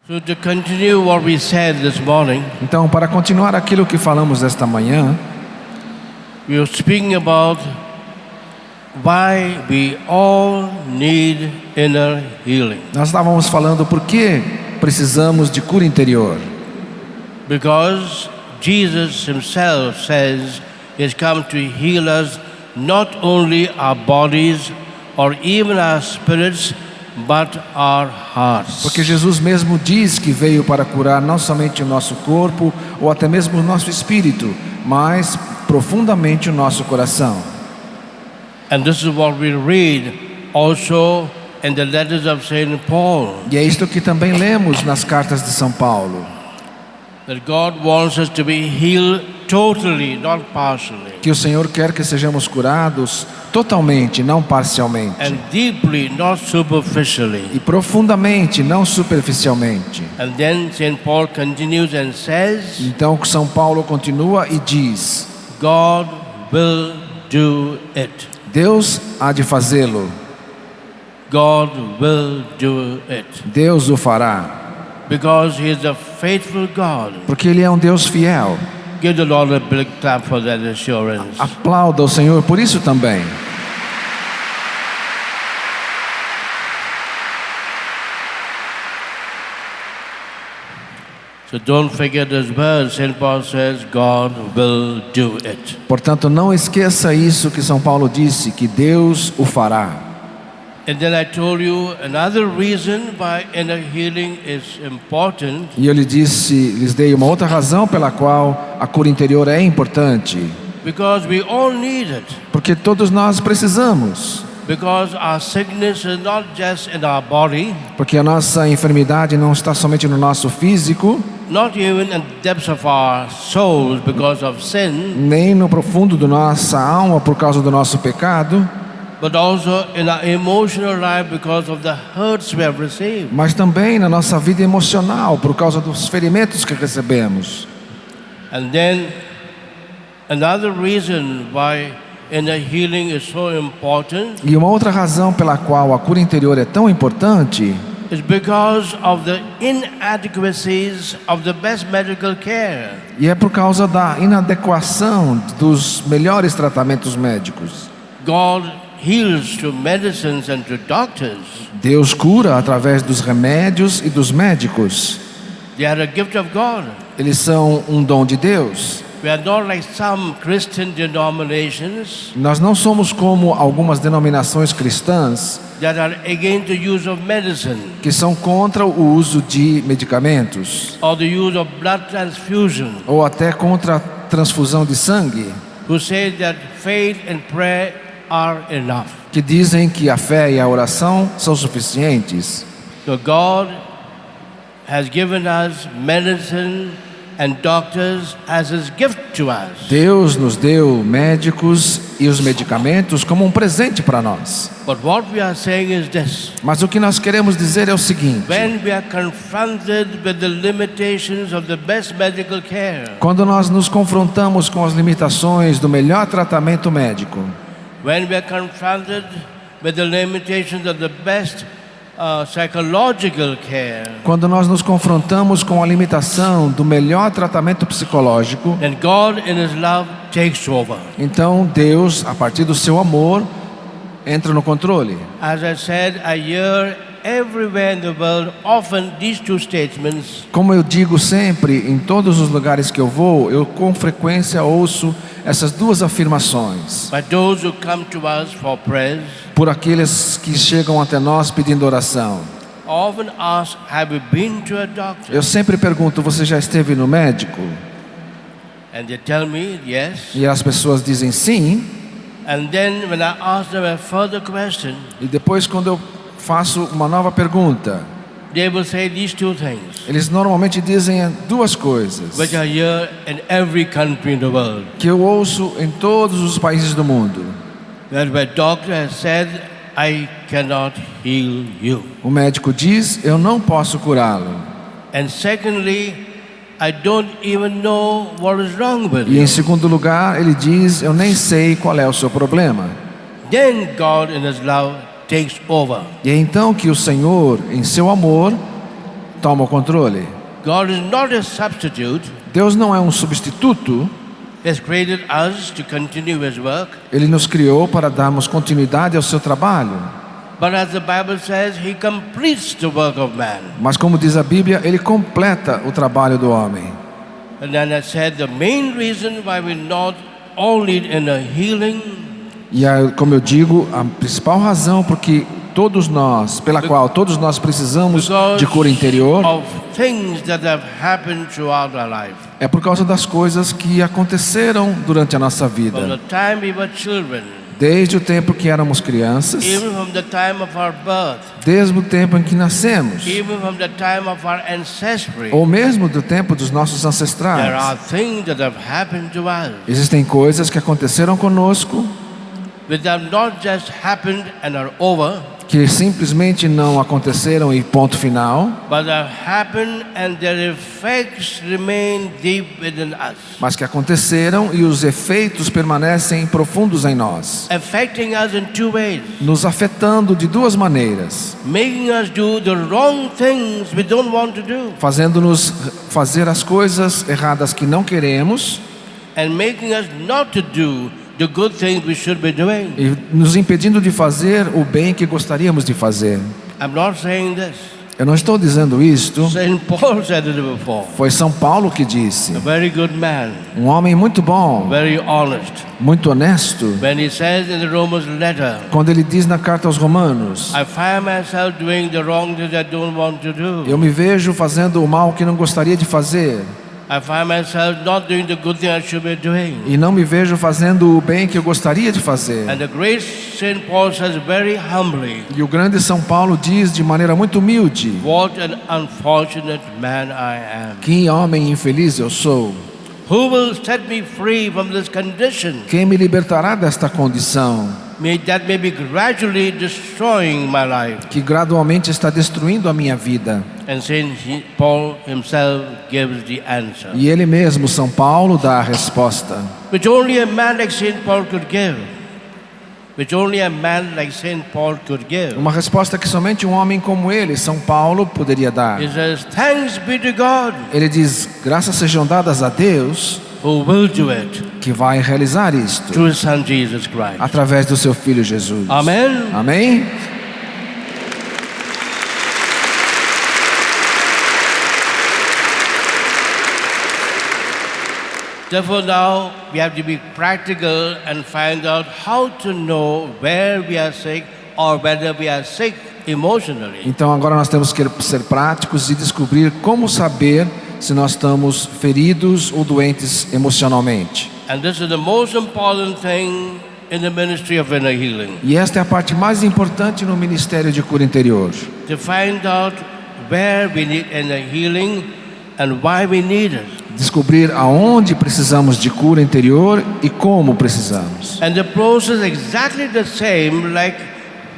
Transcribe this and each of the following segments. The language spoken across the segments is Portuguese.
So to continue what we said this morning, Então, para continuar aquilo que falamos esta manhã, we were speaking about why we all need inner healing. nós estávamos falando por que precisamos de cura interior. Because Jesus himself says he's come to heal us, not only our bodies or even our spirits, but our hearts. Porque Jesus mesmo diz que veio para curar não somente o nosso corpo ou até mesmo o nosso espírito, mas profundamente o nosso coração. And this is what we read also in the letters of Saint Paul. E é isto que também lemos nas cartas de São Paulo. That God wants us to be healed totally, not partially. Que o Senhor quer que sejamos curados totalmente, não parcialmente. And deeply, not superficially. E profundamente, não superficialmente. And then St. Paul continues and says, Então São Paulo continua e diz: God will do it. Deus há de fazê-lo. God will do it. Deus o fará. Because He is a faithful God. Porque Ele é um Deus fiel. Give the Lord a big clap for that assurance. Aplauda o Senhor por isso também. So don't forget this verse. St. Paul says, God will do it. Portanto, não esqueça isso que São Paulo disse, que Deus o fará. And then I told you another reason why inner healing is important. E eu lhes dei uma outra razão pela qual a cura interior é importante. Because we all need it. Porque todos nós precisamos. Because our sickness is not just in our body, Porque a nossa enfermidade não está somente no nosso físico, not even in the depths of our souls because of sin, nem no profundo da nossa alma por causa do nosso pecado, but also in our emotional life because of the hurts we have received. mas também na nossa vida emocional por causa dos ferimentos que recebemos. And then another reason why inner healing is so important E uma outra razão pela qual a cura interior é tão importante is because of the inadequacies of the best medical care. e é por causa da inadequação dos melhores tratamentos médicos. God heals through medicines and through doctors. Deus cura através dos remédios e dos médicos. They are a gift of God. Eles são um dom de Deus. We are not like some Christian denominations Nós não somos como algumas denominações cristãs that are against the use of medicine que são contra o uso de medicamentos or the use of blood transfusion, ou até contra a transfusão de sangue, who say that faith and prayer are enough. que dizem que a fé e a oração são suficientes. So God has given us medicine and doctors as His gift to us. Deus nos deu médicos e os medicamentos como um presente para nós. But what we are saying is this: Mas o que nós queremos dizer é o seguinte: when we are confronted with the limitations of the best medical care, quando nós nos confrontamos com as limitações do melhor tratamento médico, when we are confronted with the limitations of the best psychological care, quando nós nos confrontamos com a limitação do melhor tratamento psicológico, then God in His love takes over. então Deus, a partir do seu amor, entra no controle. As I said, I hear everywhere in the world often these two statements: Como eu digo sempre, em todos os lugares que eu vou, eu com frequência ouço essas duas afirmações. by those who come to us for prayers. Por aqueles que chegam até nós pedindo oração. I often ask, have you been to a doctor? Eu sempre pergunto: você já esteve no médico? And they tell me yes. E as pessoas dizem sim. And then when I ask them a further question, E depois, quando eu faço uma nova pergunta, they will say these two things, eles normalmente dizem duas coisas which I hear in every country in the world. que eu ouço em todos os países do mundo. That my doctor has said, I cannot heal you. O médico diz: eu não posso curá-lo. And secondly, I don't even know what is wrong with E you. em segundo lugar, ele diz: eu nem sei qual é o seu problema. Then God in His love takes over. E é então que o Senhor, em seu amor, toma o controle. God is not a substitute. Deus não é um substituto. He has created us to continue His work. Ele nos criou para darmos continuidade ao seu trabalho. But as the Bible says, He completes the work of man. Mas como diz a Bíblia, Ele completa o trabalho do homem. And then I said the main reason why we're not all need in a healing, E como eu digo, a principal razão pela qual todos nós precisamos de cura interior of things that have happened throughout our life. é por causa das coisas que aconteceram durante a nossa From vida. the time we were children, Desde o tempo que éramos crianças, even from the time of our birth, desde o tempo em que nascemos, even from the time of our ancestry, ou mesmo do tempo dos nossos there ancestrais. are things that have happened to us Existem coisas que aconteceram conosco that have not just happened and are over, que simplesmente não aconteceram e ponto final, but have happened and their effects remain deep within us, mas que aconteceram e os efeitos permanecem profundos em nós, affecting us in two ways, nos afetando de duas maneiras, making us do the wrong things we don't want to do, fazendo-nos fazer as coisas erradas que não queremos and making us not to do the good things we should be doing. e nos impedindo de fazer o bem que gostaríamos de fazer. I'm not saying this. Eu não estou dizendo isto, Saint Paul said it before. foi São Paulo que disse, A very good man, um homem muito bom, very honest. muito honesto, When he says in the Romans letter, quando ele diz na carta aos Romanos, I find myself doing the wrong things I don't want to do. eu me vejo fazendo o mal que não gostaria de fazer I find myself not doing the good thing I should be doing. e não me vejo fazendo o bem que eu gostaria de fazer. And the great Saint Paul says very humbly, E o grande São Paulo diz de maneira muito humilde, what an unfortunate man I am. que homem infeliz eu sou. Who will set me free from this condition? Quem me libertará desta condição That may be gradually destroying my life. que gradualmente está destruindo a minha vida? And Saint Paul himself gives the answer, E ele mesmo, São Paulo, dá a resposta, which only a man like Saint Paul could give. Which only a man like Saint Paul could give. uma resposta que somente um homem como ele, São Paulo, poderia dar. He says, thanks be to God Ele diz, graças sejam dadas a Deus who will do it que vai realizar isto through His Son Jesus Christ. através do seu Filho Jesus. Amen. Amém? Therefore now we have to be practical and find out how to know where we are sick or whether we are sick emotionally. Então agora nós temos que ser práticos e descobrir como saber se nós estamos feridos ou doentes emocionalmente. And this is the most important thing in the ministry of inner healing. E esta é a parte mais importante no ministério de cura interior. To find out where we need inner healing and why we need it. Descobrir aonde precisamos de cura interior e como precisamos. And the process is exactly the same like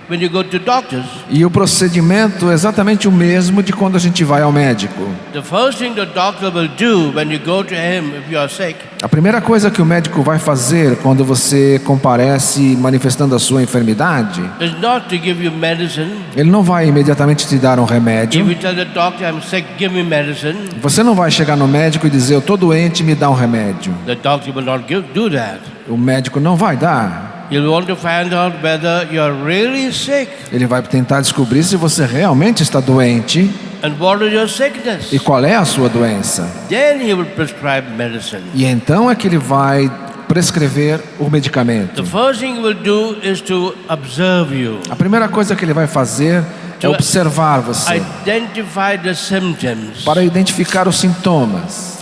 when you go to doctors. E o procedimento é exatamente o mesmo de quando a gente vai ao médico. The first thing the doctor will do when you go to him if you are sick A primeira coisa que o médico vai fazer quando você comparece manifestando a sua enfermidade, is not to give you medicine. ele não vai imediatamente te dar um remédio. If you tell the doctor I'm sick, give me medicine, Você não vai chegar no médico e dizer, eu estou doente, me dá um remédio. the doctor will not do that. O médico não vai dar. You'll want to find out whether you're really sick Ele vai tentar descobrir se você realmente está doente and what is your sickness. e qual é a sua doença. Then he will prescribe medicine. E então é que ele vai prescrever o medicamento. The first thing he will do is to observe you, A primeira coisa que ele vai fazer é observar você, identify the symptoms, para identificar os sintomas.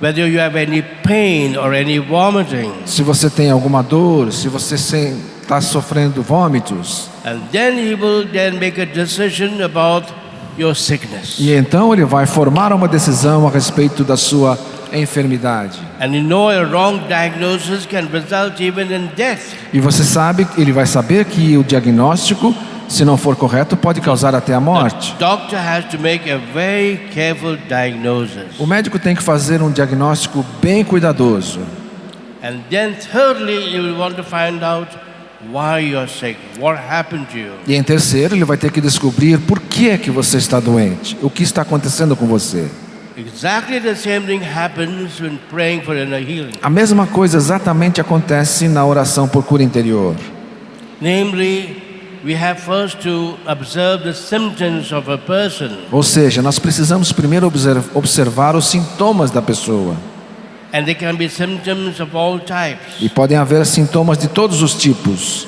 whether you have any pain or any vomiting. Se você tem alguma dor, se você está sofrendo vômitos. And then he will then make a decision about your sickness. E então ele vai formar uma decisão a respeito da sua enfermidade. And you know a wrong diagnosis can result even in death. E você sabe, ele vai saber que o diagnóstico, se não for correto, pode causar até a morte. The doctor has to make a very careful diagnosis. O médico tem que fazer um diagnóstico bem cuidadoso. And then thirdly, you will want to find out why you're sick, what happened to you. E em terceiro, ele vai ter que descobrir por que é que você está doente, o que está acontecendo com você. Exactly the same thing happens when praying for inner healing. A mesma coisa exatamente acontece na oração por cura interior. Namely, we have first to observe the symptoms of a person. Ou seja, nós precisamos primeiro observar os sintomas da pessoa. And they can be symptoms of all types. E podem haver sintomas de todos os tipos.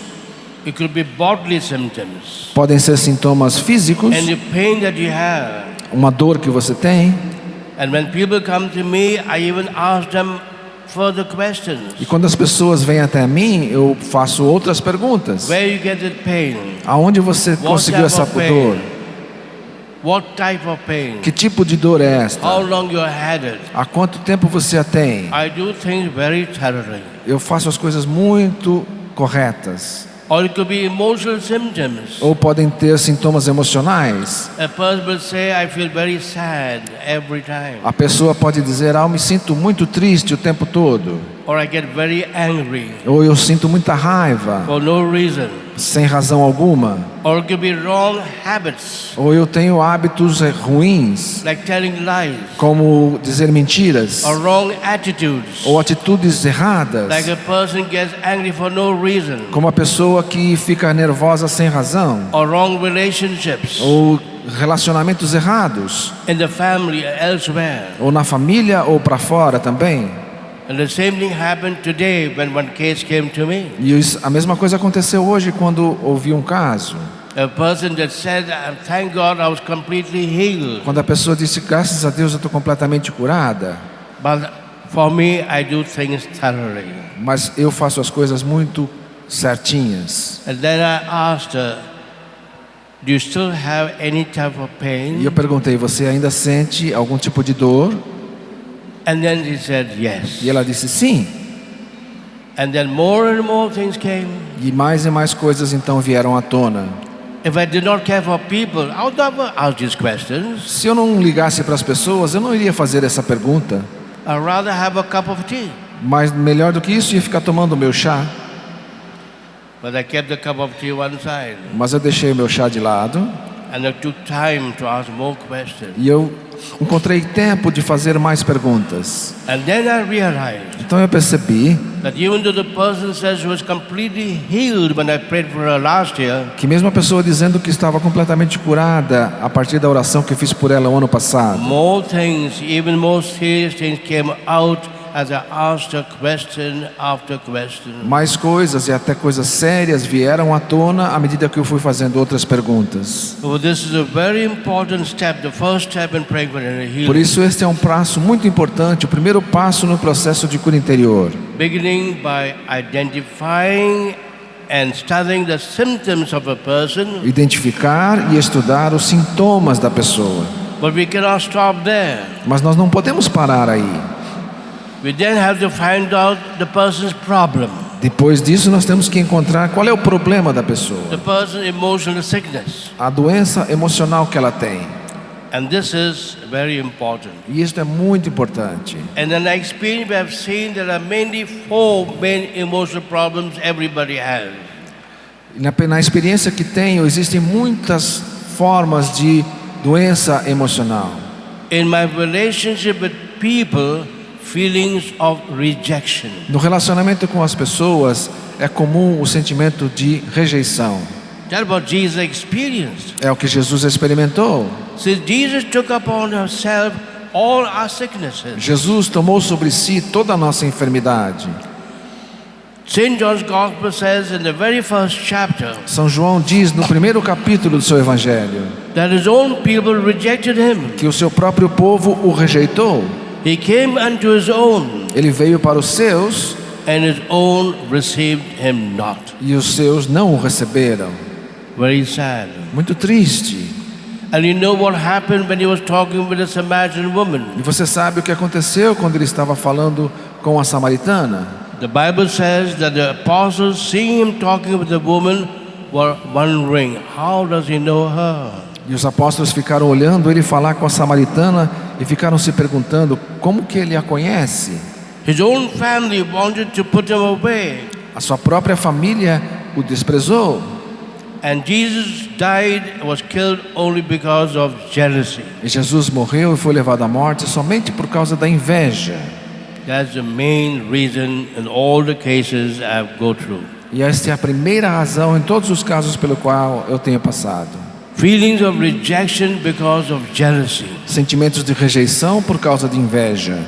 It could be bodily symptoms. Podem ser sintomas físicos, And the pain that you have. uma dor que você tem. And when people come to me, I even ask them further questions. E quando as pessoas vêm até mim, eu faço outras perguntas. Where you get that pain? Aonde você conseguiu essa dor? What type of pain? Que tipo de dor é esta? How long you had it? Há quanto tempo você a tem? I do things very thoroughly. Eu faço as coisas muito corretas. Or it could be emotional symptoms. Ou podem ter sintomas emocionais. A person will say, I feel very sad every time. A pessoa pode dizer, eu me sinto muito triste o tempo todo. Or I get very angry Ou eu sinto muita raiva, for no reason. sem razão alguma. Or it could be wrong habits, Ou eu tenho hábitos ruins, like telling lies. como dizer mentiras. Or wrong attitudes, Ou atitudes erradas, like a person gets angry for no reason. como a pessoa que fica nervosa sem razão. Or wrong relationships Ou relacionamentos errados. in the family, elsewhere. Ou na família ou para fora também. And the same thing happened today when one case came to me. E a mesma coisa aconteceu hoje quando ouvi um caso. A person that said, thank God I was completely healed. Quando a pessoa disse, graças a Deus eu estou completamente curada. But for me, I do things thoroughly. Mas eu faço as coisas muito certinhas. And then I asked her, do you still have any type of E pain? eu perguntei, você ainda sente algum tipo de dor? And then she said, yes. E ela disse, sim. And then more and more things came. E mais coisas então vieram à tona. If I did not care for people, I would never ask these questions. Se eu não ligasse para as pessoas, eu não iria fazer essa pergunta. I'd rather have a cup of tea. Mas melhor do que isso, ia ficar tomando o meu chá. But I kept the cup of tea one side. Mas eu deixei o meu chá de lado. And I took time to ask more questions. E eu encontrei tempo de fazer mais perguntas. And then I realized Então eu percebi that even though the person says she was completely healed when I prayed for her last year, que mesmo a pessoa dizendo que estava completamente curada a partir da oração que eu fiz por ela o ano passado, more things, even more serious things came out as I asked her question after question. mais coisas e até coisas sérias vieram à tona à medida que eu fui fazendo outras perguntas. So this is a very important step, the first step in praying for inner Por healing. isso este é um passo muito importante, o primeiro passo no processo de cura interior. Beginning by identifying and studying the symptoms of a person, Identificar e estudar os sintomas da pessoa. but we cannot stop there. Mas nós não podemos parar aí. We then have to find out the person's problem, Depois disso nós temos que encontrar qual é o problema da the pessoa. person's emotional sickness. A doença emocional que ela tem. And this is very important. E isso é muito importante. And in our experience, we have seen there are mainly four main emotional problems everybody has. Na experiência que tenho, existem muitas formas de doença emocional. In my relationship with people, feelings of rejection. No relacionamento com as pessoas, é comum o sentimento de rejeição. That's what Jesus experienced. É o que Jesus experimentou. So Jesus took upon himself all our sicknesses. Jesus tomou sobre si toda a nossa enfermidade. St. John's Gospel says in the very first chapter São João diz no primeiro capítulo do seu evangelho that his own people rejected him. que o seu próprio povo o rejeitou. He came unto his own, Ele veio para os seus and his own received him not. e os seus não o receberam. Very sad. Muito triste. And you know what happened when he was talking with the Samaritan woman? E você sabe o que aconteceu quando ele estava falando com a samaritana? The Bible says that the apostles, seeing him talking with the woman, were wondering, how does he know her? E os apóstolos ficaram olhando ele falar com a samaritana e ficaram se perguntando como que ele a conhece. His own family wanted to put him away. A sua própria família o desprezou. And Jesus died, was killed only because of jealousy. E Jesus morreu e foi levado à morte somente por causa da inveja. That's the main reason in all the cases I go through. E esta é a primeira razão em todos os casos pelo qual eu tenho passado. Feelings of rejection because of jealousy. Sentimentos de rejeição por causa de inveja.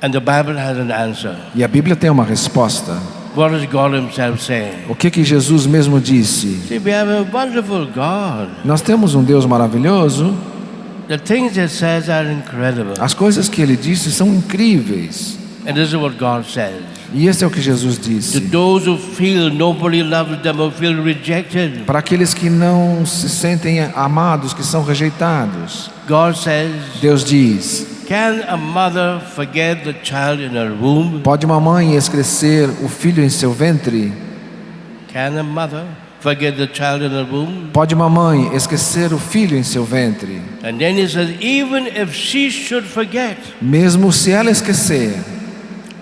And the Bible has an answer. E a Bíblia tem uma resposta. What does God himself say? O que Jesus mesmo disse? See, we have a wonderful God. Nós temos um Deus maravilhoso. The things he says are incredible. As coisas que ele disse são incríveis. And this is what God says. E esse é o que Jesus To disse. those who feel nobody loves them or feel rejected, Para aqueles que não se sentem amados, que são rejeitados, God says, Deus diz: can a mother forget the child in her womb? pode uma mãe esquecer o filho em seu ventre? Can a mother forget the child in her womb? Pode uma mãe esquecer o filho em seu ventre? And then he says, even if she should forget, Mesmo se ela esquecer,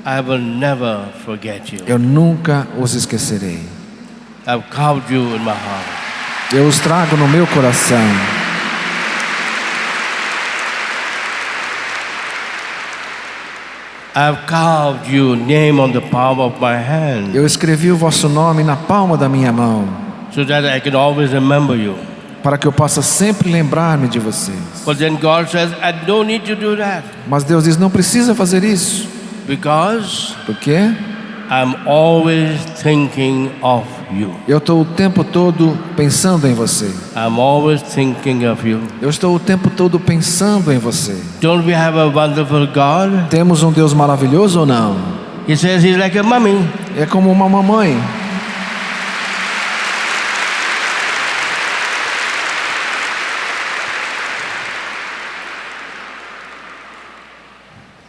I will never forget you. eu nunca os esquecerei. I've carved you in my heart. Eu os trago no meu coração. I've carved your name on the palm of my hand Eu escrevi o vosso nome na palma da minha mão, so that I can always remember you. para que eu possa sempre lembrar-me de vocês. But then God says, I don't need to do that Mas Deus diz: não precisa fazer isso. because Por quê? I'm always thinking of you. Eu estou o tempo todo pensando em você. I'm always thinking of you. Eu estou o tempo todo pensando em você. Don't we have a wonderful God? Temos um Deus maravilhoso ou não? He says he's like a mommy. É como uma mamãe.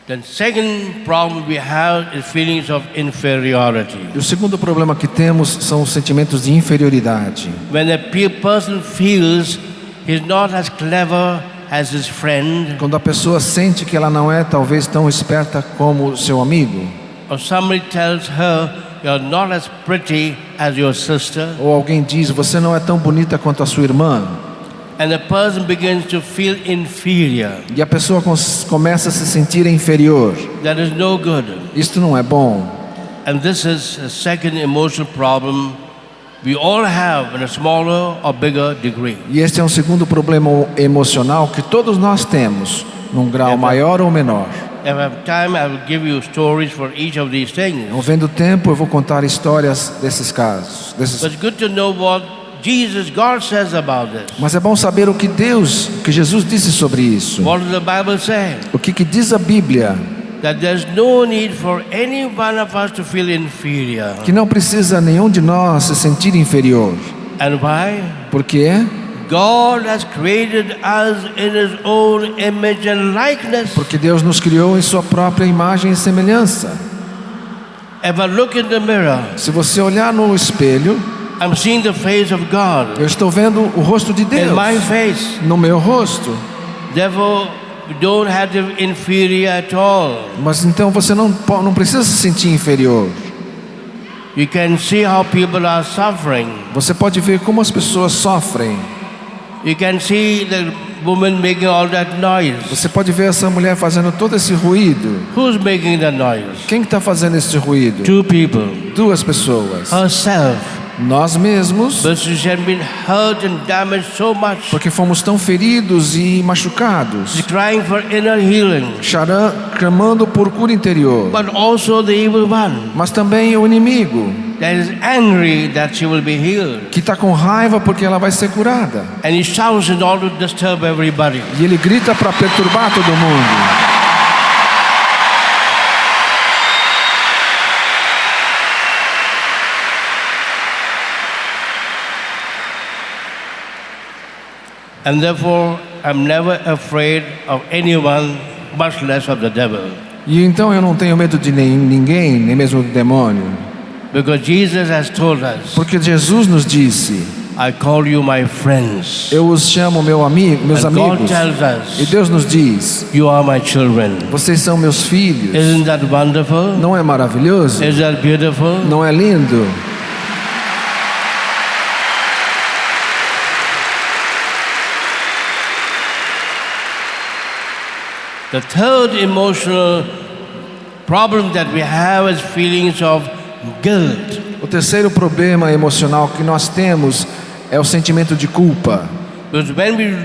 The second problem we have is feelings of inferiority. E o segundo problema que temos são os sentimentos de inferioridade. When a person feels he's not as clever as his friend, Quando a pessoa sente que ela não é talvez tão esperta como o seu amigo, or somebody tells her you're not as pretty as your sister, ou alguém diz: você não é tão bonita quanto a sua irmã, and the person begins to feel inferior, e a pessoa começa a se sentir inferior. that is no good. Isto não é bom. And this is a second emotional problem we all have in a smaller or bigger degree. E este é um segundo problema emocional que todos nós temos, num grau maior ou menor. If I have time, I will give you stories for each of these things. Havendo tempo, eu vou contar histórias desses casos. But it's good to know what God says about this. Mas é bom saber o que Jesus disse sobre isso. What does the Bible say? O que diz a Bíblia? That there's no need for any one of us to feel inferior. Que não precisa nenhum de nós se sentir inferior. And why? Por quê? God has created us in His own image and likeness. Porque Deus nos criou em sua própria imagem e semelhança. If I look in the mirror, Se você olhar no espelho, I'm seeing the face of God eu estou vendo o rosto de in Deus my face. no meu rosto. Therefore, we don't have to be inferior at all. Mas então você não precisa se sentir inferior. You can see how people are suffering. Você pode ver como as pessoas sofrem. You can see the woman making all that noise. Você pode ver essa mulher fazendo todo esse ruído. Who's making the noise? Quem está fazendo esse ruído? Two people. Duas pessoas. Herself. Nós mesmos, But she has been hurt and damaged so much. porque fomos tão feridos e machucados, She's crying for inner healing. clamando por cura interior. But also the evil one Mas também o inimigo, that is angry that she will be healed. que está com raiva porque ela vai ser curada. And he shouts in order to disturb everybody. E ele grita para perturbar todo mundo. And therefore, I'm never afraid of anyone, much less of the devil. E então eu não tenho medo de ninguém, nem mesmo do demônio. Because Jesus has told us, Porque Jesus nos disse: I call you my friends. eu os chamo meus And amigos. God tells E us, Deus nos diz: you are my children. vocês são meus filhos. Isn't that wonderful? Não é maravilhoso? Is that beautiful? Não é lindo? The third emotional problem that we have is feelings of guilt. O terceiro problema emocional que nós temos é o sentimento de culpa. Because when we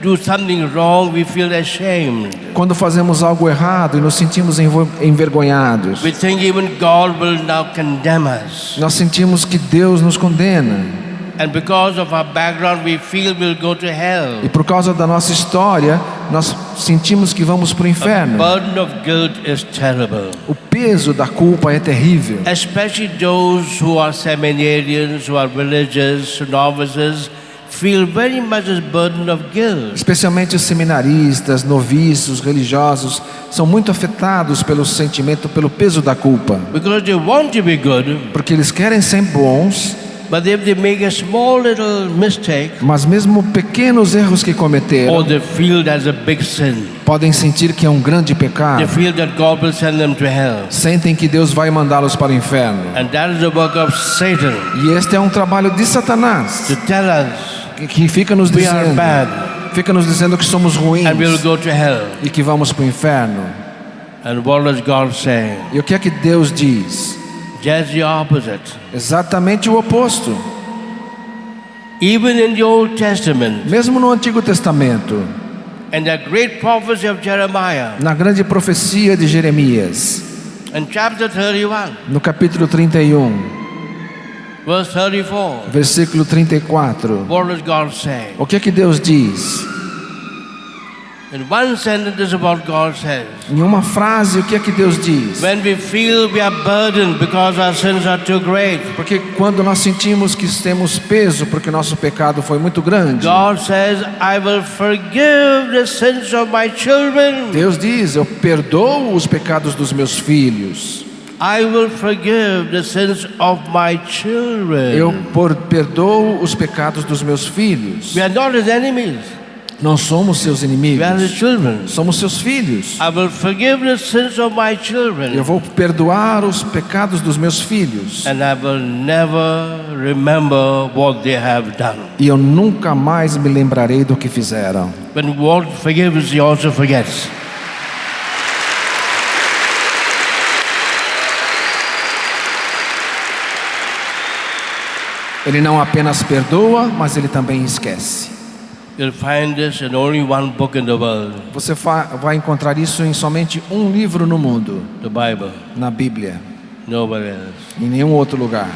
do something wrong, we feel ashamed. Quando fazemos algo errado e nos sentimos envergonhados, We think even God will now condemn us. nós sentimos que Deus nos condena. And because of our background, we feel we'll go to hell. E por causa da nossa história, nós sentimos que vamos para o The inferno. burden of guilt is terrible. O peso da culpa é terrível. Especially those who are seminarians, who are religious, novices, feel very much this burden of guilt. Especialmente os seminaristas, noviços, religiosos, são muito afetados pelo sentimento, pelo peso da culpa. Because they want to be good, Porque eles querem ser bons, but if they make a small little mistake, mas mesmo pequenos erros que cometeram, or they feel that's a big sin, podem sentir que é um grande they pecado. feel that God will send them to hell. Sentem que Deus vai mandá-los para o inferno. And that is the work of Satan, E este é um trabalho de Satanás, to tell us que fica nos we are dizendo, bad que somos ruins and we'll go to hell. e que vamos para o inferno. And what does God say? E o que é que Deus diz? Just the opposite. Exatamente o oposto. Even in the Old Testament, Mesmo no Antigo Testamento, and the great prophecy of Jeremiah, na grande profecia de Jeremias, in chapter 31, no capítulo 31, verse 34, versículo 34, what does God say? o que é que Deus diz? In one sentence, this is what God says. Em uma frase, o que é que Deus diz? When we feel we are burdened because our sins are too great, Porque quando nós sentimos que temos peso porque nosso pecado foi muito grande, God says, I will forgive the sins of my children. Deus diz: eu perdoo os pecados dos meus filhos. I will forgive the sins of my children. Eu perdoo os pecados dos meus filhos. We are not his enemies. Não somos seus We are his inimigos, children. somos seus filhos. I will forgive the sins of my children. Eu vou perdoar os pecados dos meus filhos. And I will never remember what they have done. E eu nunca mais me lembrarei do que fizeram. When God forgives, he also forgets. Ele não apenas perdoa, mas ele também esquece. You'll find this in only one book in the world, Você vai encontrar isso em somente um livro no mundo, the Bible. na Bíblia, Nowhere else. em nenhum outro lugar.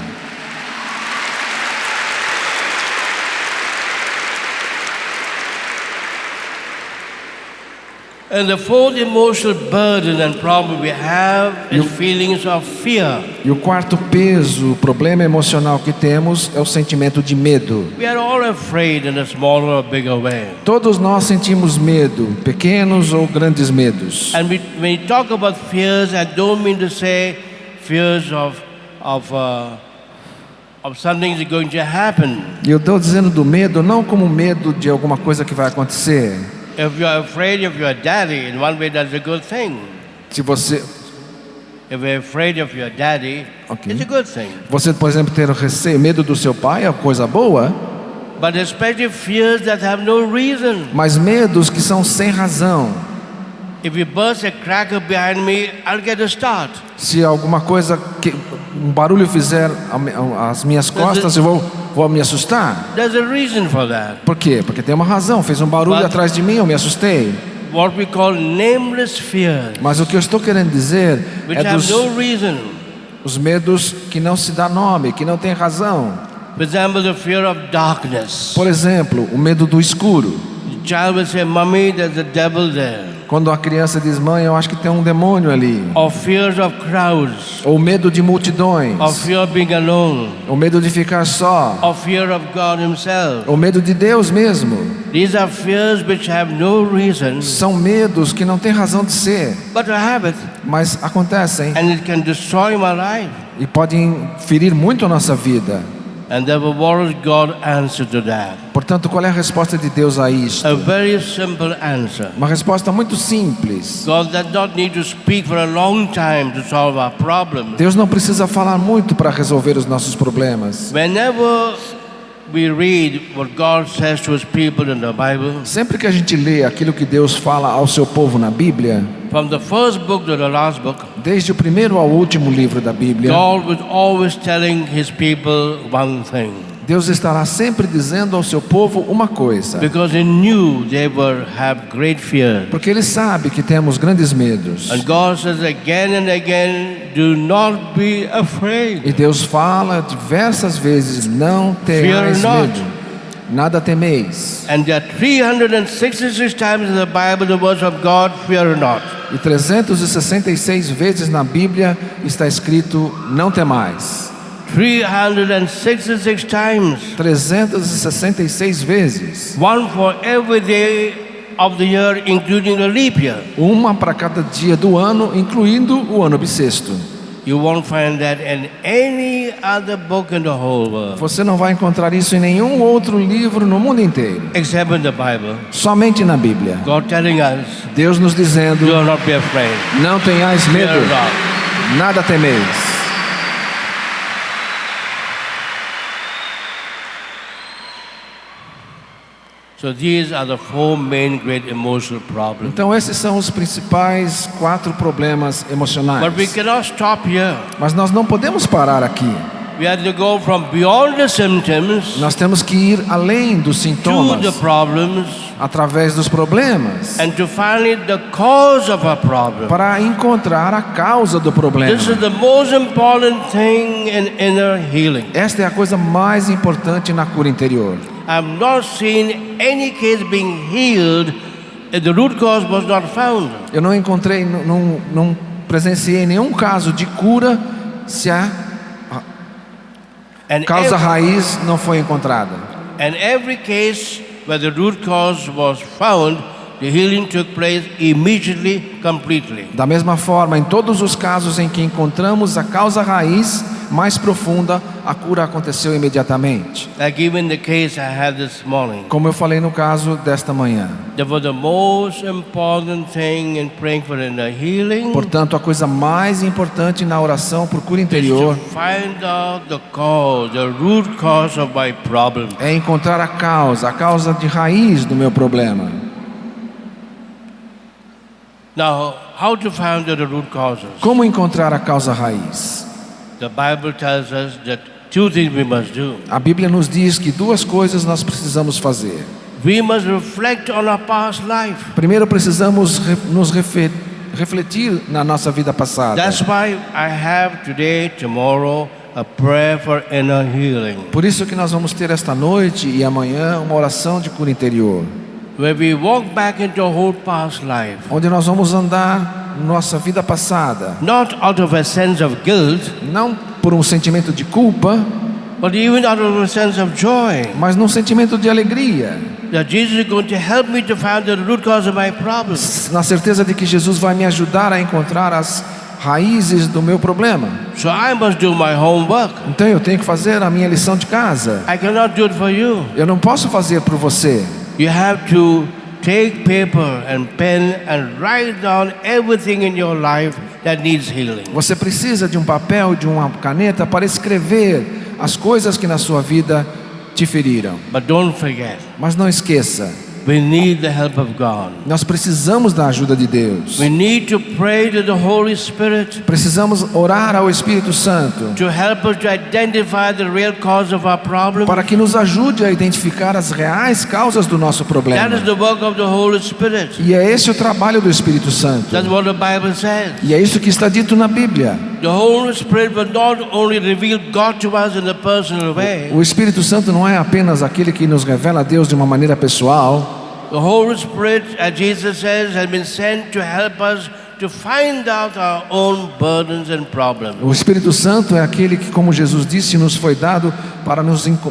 And the fourth emotional burden and problem we have is feelings of fear. E o quarto peso, o problema emocional que temos é o sentimento de medo. We are all afraid in a smaller or bigger way. Todos nós sentimos medo, pequenos ou grandes medos. And when we talk about fears, I don't mean to say fears of something that's going to happen. E eu estou dizendo do medo não como medo de alguma coisa que vai acontecer. If you are afraid of your daddy, in one way that's a good thing. Se você, If you're afraid of your daddy, Okay. it's a good thing. você, por exemplo, ter receio, medo do seu pai é coisa boa, But especially fears that have no reason. mas medos que são sem razão. If you burst a cracker behind me, I'll get a start. Se alguma coisa, um barulho fizer as minhas costas, eu vou me assustar. There's a reason for that. Por quê? Porque tem uma razão. Fez um barulho But- atrás de mim, eu me assustei. What we call nameless fears, Mas o que eu estou querendo dizer which é have dos no reason. os medos que não se dá nome, que não tem razão. For example, the fear of darkness. Por exemplo, o medo do escuro. The child will say, Mommy, there's a devil there. Quando a criança diz: mãe, eu acho que tem um demônio ali. Or fears of crowds. Ou medo de multidões. Or fear of being alone. Ou medo de ficar só. Or fear of God himself. Ou medo de Deus mesmo. These are fears which have no reason, São medos que não têm razão de ser, but a habit. mas acontecem And it can destroy my life. e podem ferir muito a nossa vida. And therefore, what does God answer to that? Portanto, qual é a resposta de Deus a isto? A very simple answer. Uma resposta muito simples. God does not need to speak for a long time to solve our problems. Deus não precisa falar muito para resolver os nossos problemas. Whenever we read what God says to His people in the Bible, Sempre que a gente lê aquilo que Deus fala ao seu povo na Bíblia, from the first book to the last book, desde o primeiro ao último livro da Bíblia, God was always telling His people one thing, Deus estará sempre dizendo ao seu povo uma coisa, because He knew they would have great fear. porque Ele sabe que temos grandes medos. And God says again and again, do not be afraid. E Deus fala diversas vezes, não tenhais Fear not. medo, nada temeis. And there are 366 times in the Bible the words of God, fear not. E 366 vezes na Bíblia está escrito, não temais. 366 times. 366 vezes. One for every day of the year, including the leap year. Uma para cada dia do ano, incluindo o ano bissexto. You won't find that in any other book in the whole world, Você não vai encontrar isso em nenhum outro livro no mundo inteiro. except in the Bible. Somente na Bíblia. God telling us, Deus nos dizendo, do not be afraid. não tenhais medo, Fear not. nada temeis. So these are the four main great emotional problems. Então esses são os principais 4 problemas But we emocionais. cannot stop here. Mas nós não podemos parar aqui. We have to go from beyond the symptoms Nós temos que ir além dos to the sintomas, problems através dos problemas, and to find the cause of a problem. para encontrar a causa do problema. This is the most important thing in inner healing. Esta é a coisa mais importante na cura interior. I've not seen any case being healed if the root cause was not found. Eu não encontrei, não presenciei nenhum caso de cura se a And, causa ev- raiz não foi encontrada. and every case where the root cause was found, the healing took place immediately, completely. Da mesma forma, em todos os casos em que encontramos a causa raiz mais profunda, a cura aconteceu imediatamente. Like even the case I had this morning. Como eu falei no caso desta manhã. That was the most important thing in praying for inner healing. Portanto, a coisa mais importante na oração por cura Is to interior find out the cause, the root cause of my problem. é encontrar a causa de raiz do meu problema. Now, how to find the root causes? Como encontrar a causa raiz? The Bible tells us that two things we must do. A Bíblia nos diz que 2 coisas nós precisamos fazer. We must reflect on our past life. Primeiro, precisamos nos refletir na nossa vida passada. That's why I have today, tomorrow, a prayer for inner healing. Por isso que nós vamos ter esta noite e amanhã uma oração de cura interior, Where we walk back into a whole past life. onde nós vamos andar nossa vida passada, Not out of a sense of guilt, não por um sentimento de culpa, but even out of a sense of joy. mas num sentimento de alegria, That Jesus is going to help me to find the root cause of my problem. na certeza de que Jesus vai me ajudar a encontrar as raízes do meu problema. So I must do my homework. Então eu tenho que fazer a minha lição de casa. I cannot do it for you. Eu não posso fazer por você. You have to take paper and pen and write down everything in your life that needs healing. Você precisa de um papel, de uma caneta para escrever as coisas que na sua vida te feriram. But don't forget, Mas não esqueça, we need the help of God. nós precisamos da ajuda de Deus. We need to pray to the Holy Spirit Precisamos orar ao Espírito Santo to help us to identify the real cause of our problem. para que nos ajude a identificar as reais causas do nosso That problema. is the work of the Holy Spirit. E é esse o trabalho do Espírito Santo. That's what the Bible says. E é isso que está dito na Bíblia. The Holy Spirit will not only reveal God to us in a personal way. O Espírito Santo não é apenas aquele que nos revela a Deus de uma maneira pessoal. The Holy Spirit, as Jesus says, has been sent to help us to find out our own burdens and problems. O Espírito Santo é aquele que, como Jesus disse, nos foi dado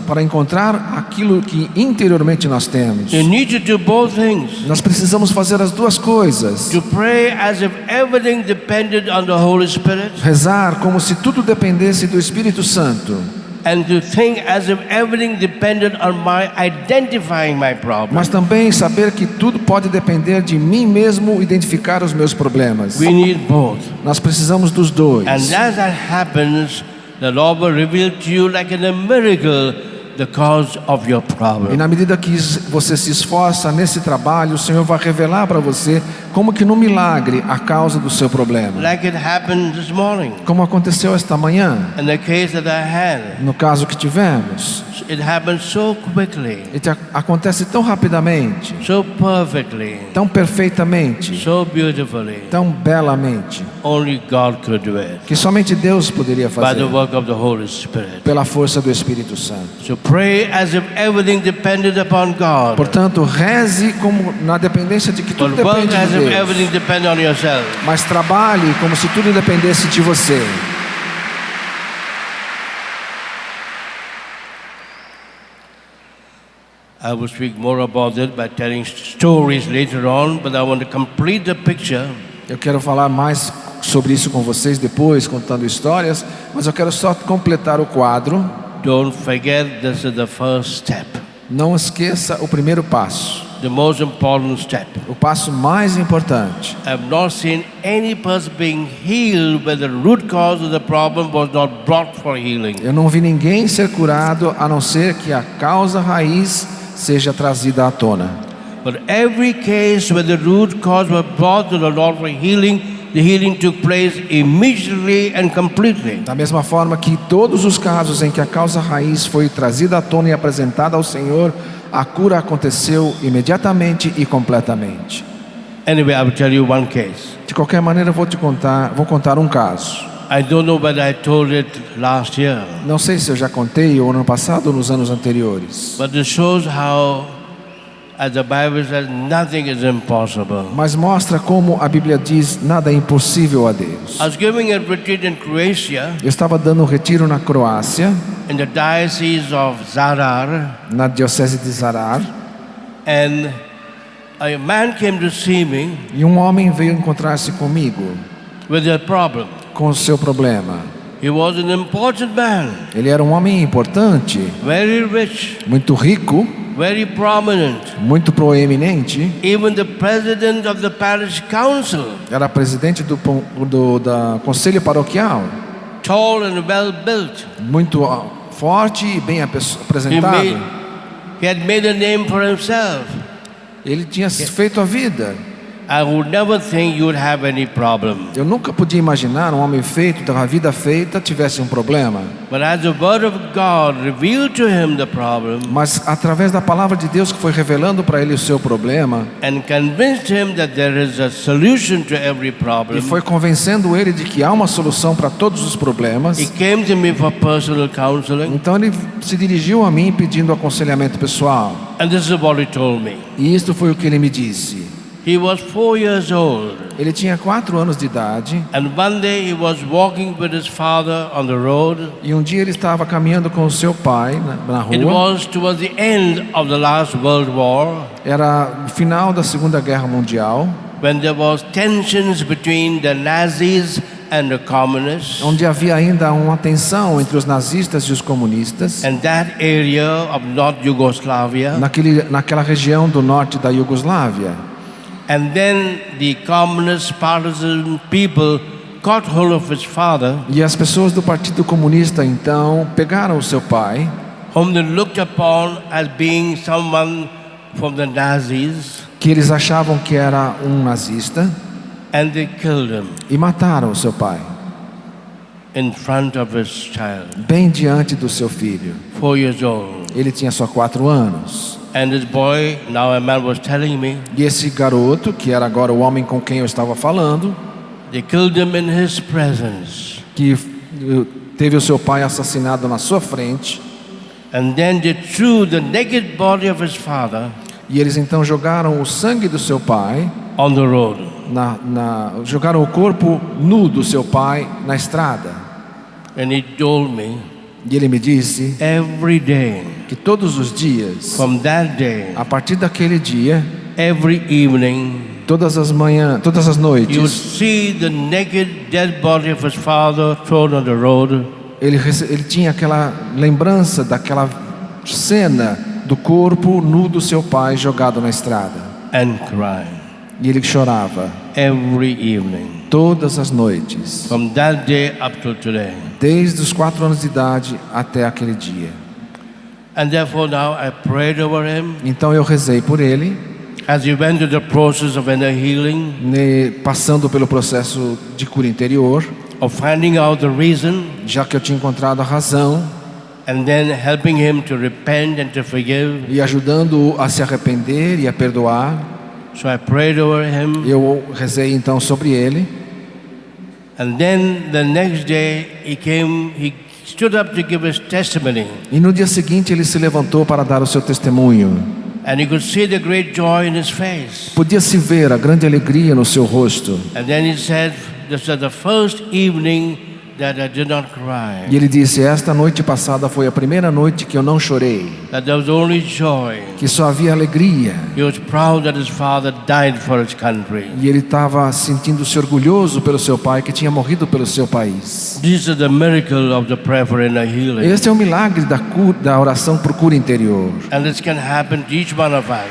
para encontrar aquilo que interiormente nós temos. You need to do both things. Nós precisamos fazer as 2 coisas. To pray as if everything depended on the Holy Spirit, Rezar como se tudo dependesse do Espírito Santo. and to think as if everything depended on my identifying my problem. Mas também saber que tudo pode depender de mim mesmo identificar os meus problemas. We need both. Nós precisamos dos 2. And as that happens, the Lord will reveal to you like in a miracle the cause of your E problem. na medida que você se esforça nesse trabalho, o Senhor vai revelar para você como que no milagre a causa do seu problema. Like it happened this morning. Como aconteceu esta manhã, In the case that I had, no caso que tivemos. it happened so quickly, Acontece tão rapidamente, so perfectly, tão perfeitamente, so beautifully. tão belamente, Only God could do it que somente Deus poderia by fazer, the work of the Holy Spirit. pela força do Espírito Santo. So pray as if everything depended upon God. Portanto, reze como na dependência de que tudo But work depende as de if Deus. everything depended on yourself. Mas trabalhe como se tudo dependesse de você. I will speak more about it by telling stories later on, but I want to complete the picture. Eu quero falar mais sobre isso com vocês depois, contando histórias, mas eu quero só completar o quadro. Don't forget, this is the first step, Não esqueça o primeiro passo, the most important step. o passo mais importante. I have not seen any person being healed where the root cause of the problem was not brought for healing. Eu não vi ninguém ser curado a não ser que a causa raiz seja trazida à tona. But every case where the root cause was brought to the Lord for healing, the healing took place immediately and completely. Da mesma forma que todos os casos em que a causa raiz foi trazida à tona e apresentada ao Senhor, a cura aconteceu imediatamente e completamente. Anyway, I will tell you one case. De qualquer maneira, vou contar um caso. I don't know whether I told it last year, Não sei se eu já contei o ano passado ou nos anos anteriores, but it shows how, as the Bible says, nothing is impossible. mas mostra como a Bíblia diz: nada é impossível a Deus. I was giving a retreat in Croatia, Eu estava dando um retiro na Croácia, in the diocese of Zadar, na diocese de Zarar, and a man came to see me e um homem veio encontrar-se comigo with a problem. com o seu problema. He was an important man, Ele era um homem importante, very rich, muito rico, very prominent, muito proeminente. even the president of the parish council, Era presidente da conselho paroquial, tall and well built. muito forte e bem He apresentado. had made a name for himself. Ele tinha feito a vida. I would never think you would have any problem. Eu nunca podia imaginar um homem feito, da vida feita, tivesse um problema. But as the word of God revealed to him the problem Mas através da palavra de Deus que foi revelando para ele o seu problema and convinced him that there is a solution to every e problem, foi convencendo ele de que há uma solução para todos os problemas, he came to me for personal counseling, então ele se dirigiu a mim pedindo aconselhamento pessoal. and this is what he told me. E isto foi o que ele me disse. He was 4 years old, Ele tinha 4 anos de idade and one day he was walking with his father on the road. e um dia ele estava caminhando com o seu pai na It rua. was towards the end of the last World War, Era o final da Segunda Guerra Mundial, when there was tensions between the Nazis and the communists, onde havia ainda uma tensão entre os nazistas e os comunistas, and that area of North Yugoslavia. naquela região do norte da Iugoslávia. And then the communist partisan people got hold of his father, E as pessoas do Partido Comunista então pegaram o seu pai, whom they looked upon as being someone from the Nazis, que eles achavam que era um nazista, and they killed him e mataram o seu pai, in front of his child, bem diante do seu filho. 4 years old. Ele tinha só 4 anos. And this boy, now a man was telling me, E esse garoto, que era agora o homem com quem eu estava falando, they killed him in his presence. que teve o seu pai assassinado na sua frente, And then they threw the naked body of his father e eles então jogaram o sangue do seu pai, on the road. jogaram o corpo nu do seu pai na estrada. And he told me, E ele me disse every day, que todos os dias, from that day, a partir daquele dia, every evening, todas as you would noites, see the naked dead body of his father thrown on the road, ele tinha aquela lembrança daquela cena do corpo nu do seu pai jogado na estrada. and cry E ele chorava every evening, todas as noites, from that day up till today. desde os 4 anos de idade até aquele dia. And therefore now I prayed over him Então eu rezei por ele, as he went through the process of inner healing, passando pelo processo de cura interior, of finding out the reason, já que eu tinha encontrado a razão, and then helping him to repent and to forgive. e ajudando-o a se arrepender e a perdoar. So I prayed over him, Eu rezei então sobre ele. and then the next day he stood up to give his testimony, E no dia seguinte ele se levantou para dar o seu testemunho. and you could see the great joy in his face. Podia-se ver a grande alegria no seu rosto. And then he said, "This was the first evening that I did not cry. E ele disse: esta noite passada foi a primeira noite que eu não chorei, That there was only joy." que só havia alegria. He was proud that his father died for his country. E ele estava sentindo-se orgulhoso pelo seu pai, que tinha morrido pelo seu país. This is the miracle of the prayer for inner healing. Este é o milagre da oração por cura interior. And this can happen to each one of us.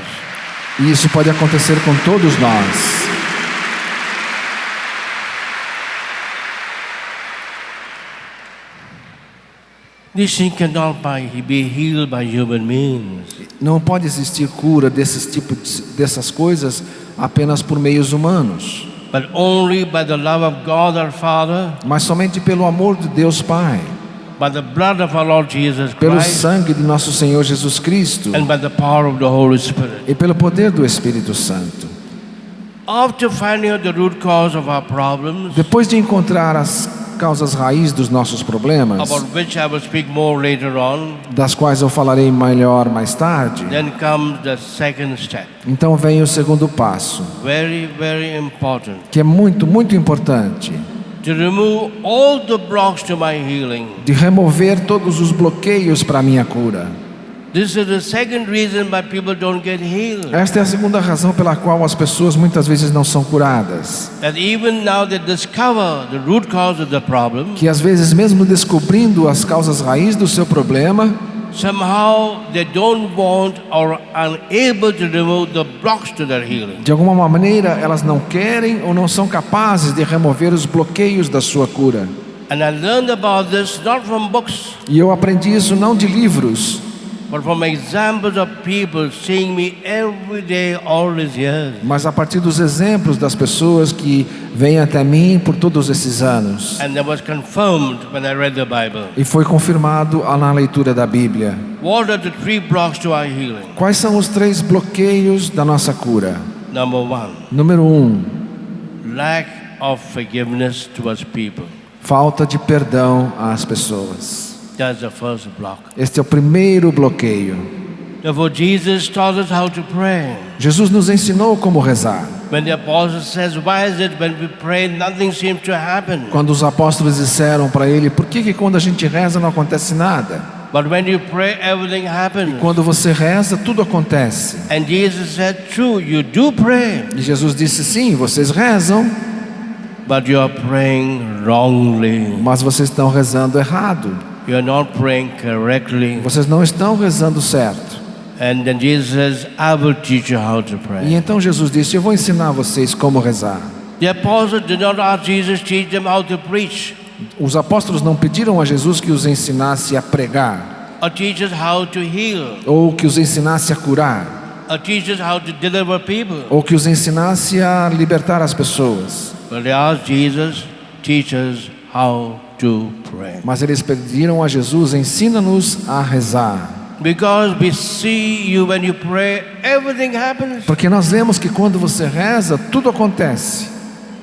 E isso pode acontecer com todos nós. This thing cannot be healed by human means. Não pode existir cura dessas coisas apenas por meios humanos, But only by the love of God our Father, mas somente pelo amor de Deus Pai, by the blood of our Lord Jesus pelo Christ, sangue de nosso Senhor Jesus Cristo and by the power of the Holy Spirit. e pelo poder do Espírito Santo. After finding out the root cause of our problems, Depois de encontrar as causas raiz dos nossos problemas, about which I will speak more later on, das quais eu falarei melhor mais tarde, then comes the second step. então vem o segundo passo, Very, very important. que é muito, muito importante, To remove all the blocks to my healing. de remover todos os bloqueios para a minha cura. This is the second reason why people don't get healed. Esta é a segunda razão pela qual as pessoas muitas vezes não são curadas. That even now they discover the root cause of the problem, Que às vezes, mesmo descobrindo as causas raiz do seu problema, somehow they don't want or unable to remove the blocks to their healing. de alguma maneira elas não querem ou não são capazes de remover os bloqueios da sua cura. And I learned about this not from books, E eu aprendi isso não de livros, but from examples of people seeing me every day all these years. mas a partir dos exemplos das pessoas que vêm até mim por todos esses anos. And that was confirmed when I read the Bible. E foi confirmado na leitura da Bíblia. What are the three blocks to our healing? Quais são os 3 bloqueios da nossa cura? Number one, Número 1, lack of forgiveness towards people. falta de perdão às pessoas. That's the first block. Este é o primeiro bloqueio. Therefore, Jesus taught us how to pray. Jesus nos ensinou como rezar. When the apostle says, "Why is it when we pray nothing seems to happen? Quando os apóstolos disseram para ele: por que quando a gente reza não acontece nada? But when you pray, everything happens." Quando você reza, tudo acontece. And Jesus said, "True, you do pray, E Jesus disse: sim, vocês rezam, but you are praying wrongly. mas vocês estão rezando errado. You are not praying correctly." Vocês não estão rezando certo. And then Jesus says, "I will teach you how to E pray." então Jesus disse: eu vou ensinar vocês como rezar. The apostles did not ask Jesus to teach them how to preach Os apóstolos não pediram a Jesus que os ensinasse a pregar, or teach us how to heal ou que os ensinasse a curar, or teach us how to deliver people. ou que os ensinasse a libertar as pessoas. But they asked Jesus, "Teach us how to pray." Mas eles pediram a Jesus: ensina-nos a rezar. Because we see you when you pray, everything happens. Porque nós vemos que quando você reza, tudo acontece.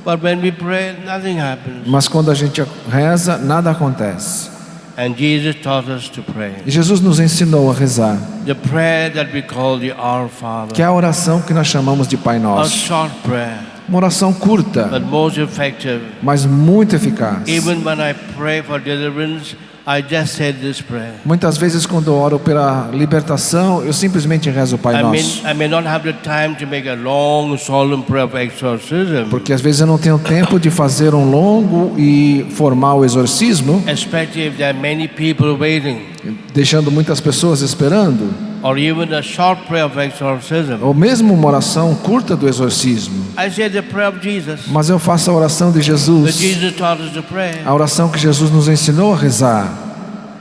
But when we pray, nothing happens. Mas quando a gente reza, nada acontece. And Jesus taught us to pray. E Jesus nos ensinou a rezar, The prayer that we call the Our que Father. é a oração que nós chamamos de Pai A Nosso. short prayer, Uma oração curta, but most effective. mas muito eficaz. Even when I pray for deliverance, I just said this prayer. Muitas vezes quando eu oro pela libertação, eu simplesmente rezo o Pai Nosso. I may not have the time to make a long, solemn prayer of exorcism, Porque às vezes eu não tenho tempo de fazer um longo e formal exorcismo, especially if there are many people waiting, deixando muitas pessoas esperando, or even a short prayer of exorcism. ou mesmo uma oração curta do exorcismo. I say the prayer of Jesus. Mas eu faço a oração de That Jesus, Jesus taught us to pray. a oração que Jesus nos ensinou a rezar.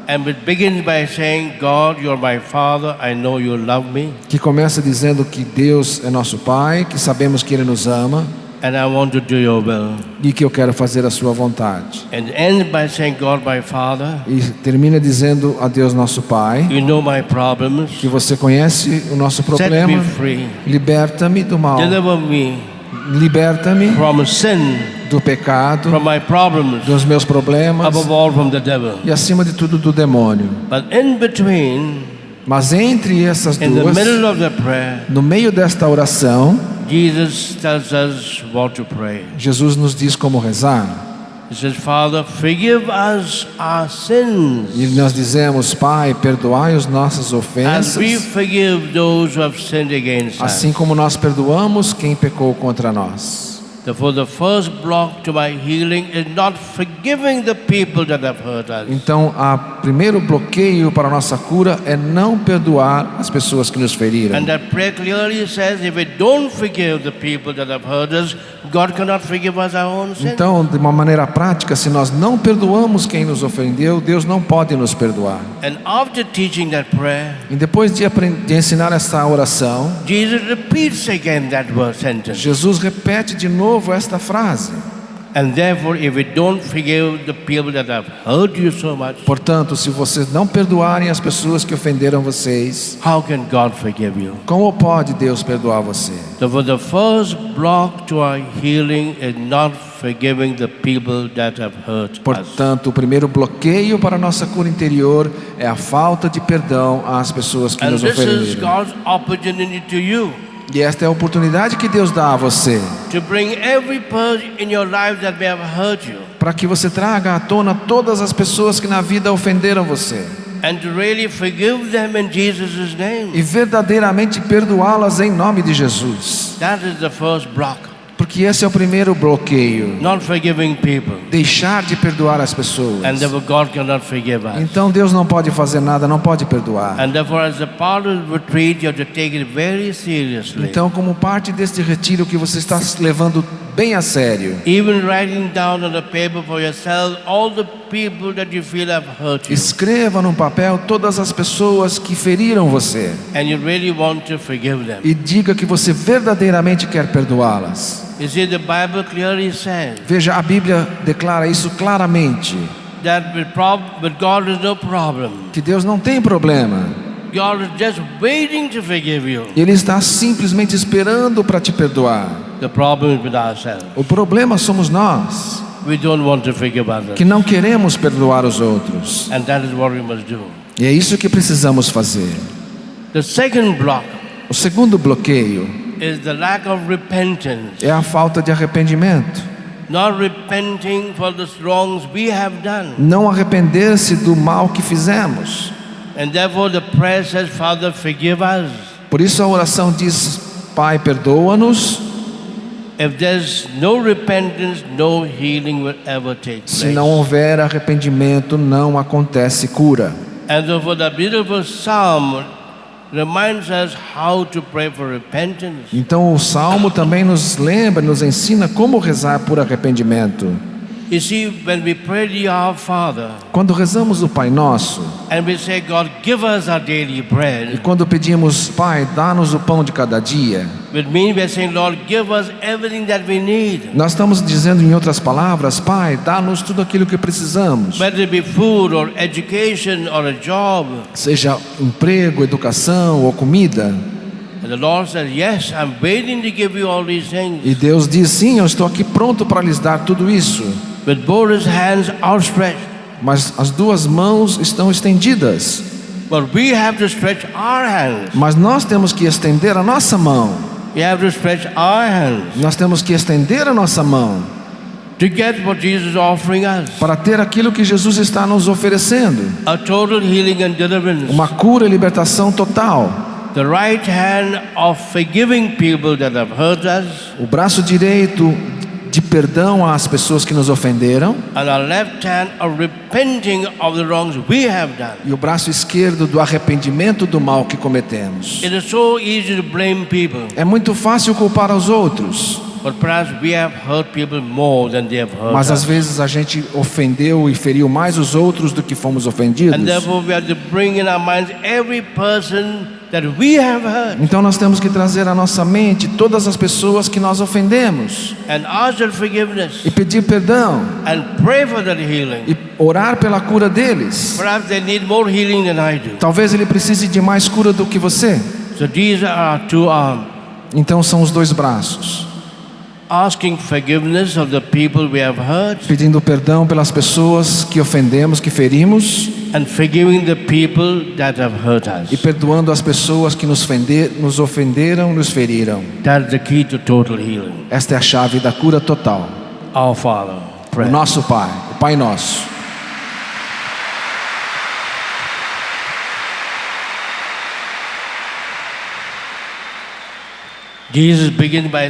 And it begins by saying, God, you're my Father, I know you love me, que começa dizendo que Deus é nosso Pai, que sabemos que Ele nos ama and I want to do your will. e que eu quero fazer a sua vontade. And ends by saying, God, my Father, E termina dizendo a Deus nosso Pai, you know my problems, que você conhece o nosso set me problema, free, liberta-me do mal, deliver me liberta-me from sin, do pecado, from my problems, dos meus problemas above all from the devil. e acima de tudo do demônio. But in between, Mas entre essas in the duas, middle of the prayer, no meio desta oração, Jesus tells us what to pray. Jesus nos diz como rezar. He says, Father, forgive us our sins, E nós dizemos, Pai, perdoai as nossas as we ofensas, forgive those who have sinned against us. assim como nós perdoamos quem pecou contra nós. Therefore, the first block to my healing is not forgiving the people that have hurt us. Então, o primeiro bloqueio para a nossa cura é não perdoar as pessoas que nos feriram. And that prayer clearly says, if we don't forgive the people that have hurt us, God cannot forgive us our own sins. Então, de uma maneira prática, se nós não perdoamos quem nos ofendeu, Deus não pode nos perdoar. And after teaching that prayer, E depois de ensinar essa oração, Jesus repeats again that word sentence. Jesus repete de novo esta frase. And therefore, if we don't forgive the people that have hurt you so much, Portanto, se vocês não perdoarem as pessoas que ofenderam vocês, how can God forgive you? como pode Deus perdoar você? Therefore, the first block to our healing is not forgiving the people that have hurt us. Portanto, o primeiro bloqueio para a nossa cura interior é a falta de perdão às pessoas que And nos this is ofenderam. God's opportunity to you E esta é a oportunidade que Deus dá a você, to bring every person in your life that may have hurt you, para que você traga à tona todas as pessoas que na vida ofenderam você and to really forgive them in Jesus' name. e verdadeiramente perdoá-las em nome de Jesus. That is the first block. Porque esse é o primeiro bloqueio, Not forgiving people. deixar de perdoar as pessoas. And therefore God cannot forgive us. Então Deus não pode fazer nada, não pode perdoar. And therefore as a part of the retreat you have to take it very seriously. Então, como parte deste retiro que você está se levando bem a sério, Even writing down on a paper for yourself all the people that you feel have hurt you. escreva num papel todas as pessoas que feriram você And you really want to forgive them. e diga que você verdadeiramente quer perdoá-las. You see, the Bible clearly says Veja, a Bíblia declara isso claramente, that with God is no problem. que Deus não tem problema. God is just waiting to forgive you. Ele está simplesmente esperando para te perdoar. The problem is with ourselves. O problema somos nós, We don't want to forgive others. que não queremos perdoar os outros. And that is what we must do. E é isso que precisamos fazer. The second block O segundo bloqueio is the lack of repentance. é a falta de arrependimento. Not repenting for the wrongs we have done. Não arrepender-se do mal que fizemos. And therefore the prayer says, Father, forgive us. Por isso a oração diz, Pai, perdoa-nos. If there's no repentance, no healing will ever take Se place. não houver arrependimento, não acontece cura. And therefore the beautiful psalm reminds us how to pray for repentance. Então o Salmo também nos lembra, nos ensina como rezar por arrependimento. You see, when we pray to Our Father Quando rezamos o Pai Nosso, and we say, God, give us our daily e bread, quando pedimos, Pai, dá-nos o pão de cada dia, it means we're saying, Lord, give us everything that we need. nós estamos dizendo em outras palavras, Pai, dá-nos tudo aquilo que precisamos. Whether it be food or education or a job. Seja emprego, educação ou comida. And the Lord says, yes, I'm waiting to give you all these things. E Deus diz, sim, eu estou aqui pronto para lhes dar tudo isso. With both his hands outstretched. Mas as duas mãos estão estendidas. But we have to stretch our hands. Mas nós temos que estender a nossa mão. We have to stretch our hands Nós temos que estender a nossa mão to get what Jesus is offering us. para ter aquilo que Jesus está nos oferecendo. A total healing and deliverance. Uma cura e libertação total. The right hand of forgiving people that have hurt us, O braço direito de perdão às pessoas que nos ofenderam. and our left hand of repenting of the wrongs we have done. E o braço esquerdo do arrependimento do mal que cometemos. It is so easy to blame people. É muito fácil culpar os outros. but perhaps we have hurt people more than they have hurt mas às us. vezes a gente ofendeu e feriu mais os outros do que fomos ofendidos. And therefore we have to bring in our minds every person that we have hurt Então nós temos que trazer à nossa mente todas as pessoas que nós ofendemos and ask for forgiveness e pedir perdão and pray for that healing. e orar pela cura deles. Perhaps they need more healing than I do. Talvez ele precise de mais cura do que você. So these are our two arms, Então são os dois braços, asking forgiveness of the people we have hurt pedindo perdão pelas pessoas que ofendemos, que ferimos, and forgiving the people that have hurt e us. perdoando as pessoas que nos ofenderam, nos feriram. That's the key to total healing. Esta é a chave da cura total. Our Father, O pray. nosso Pai, o Pai Nosso. Jesus begins by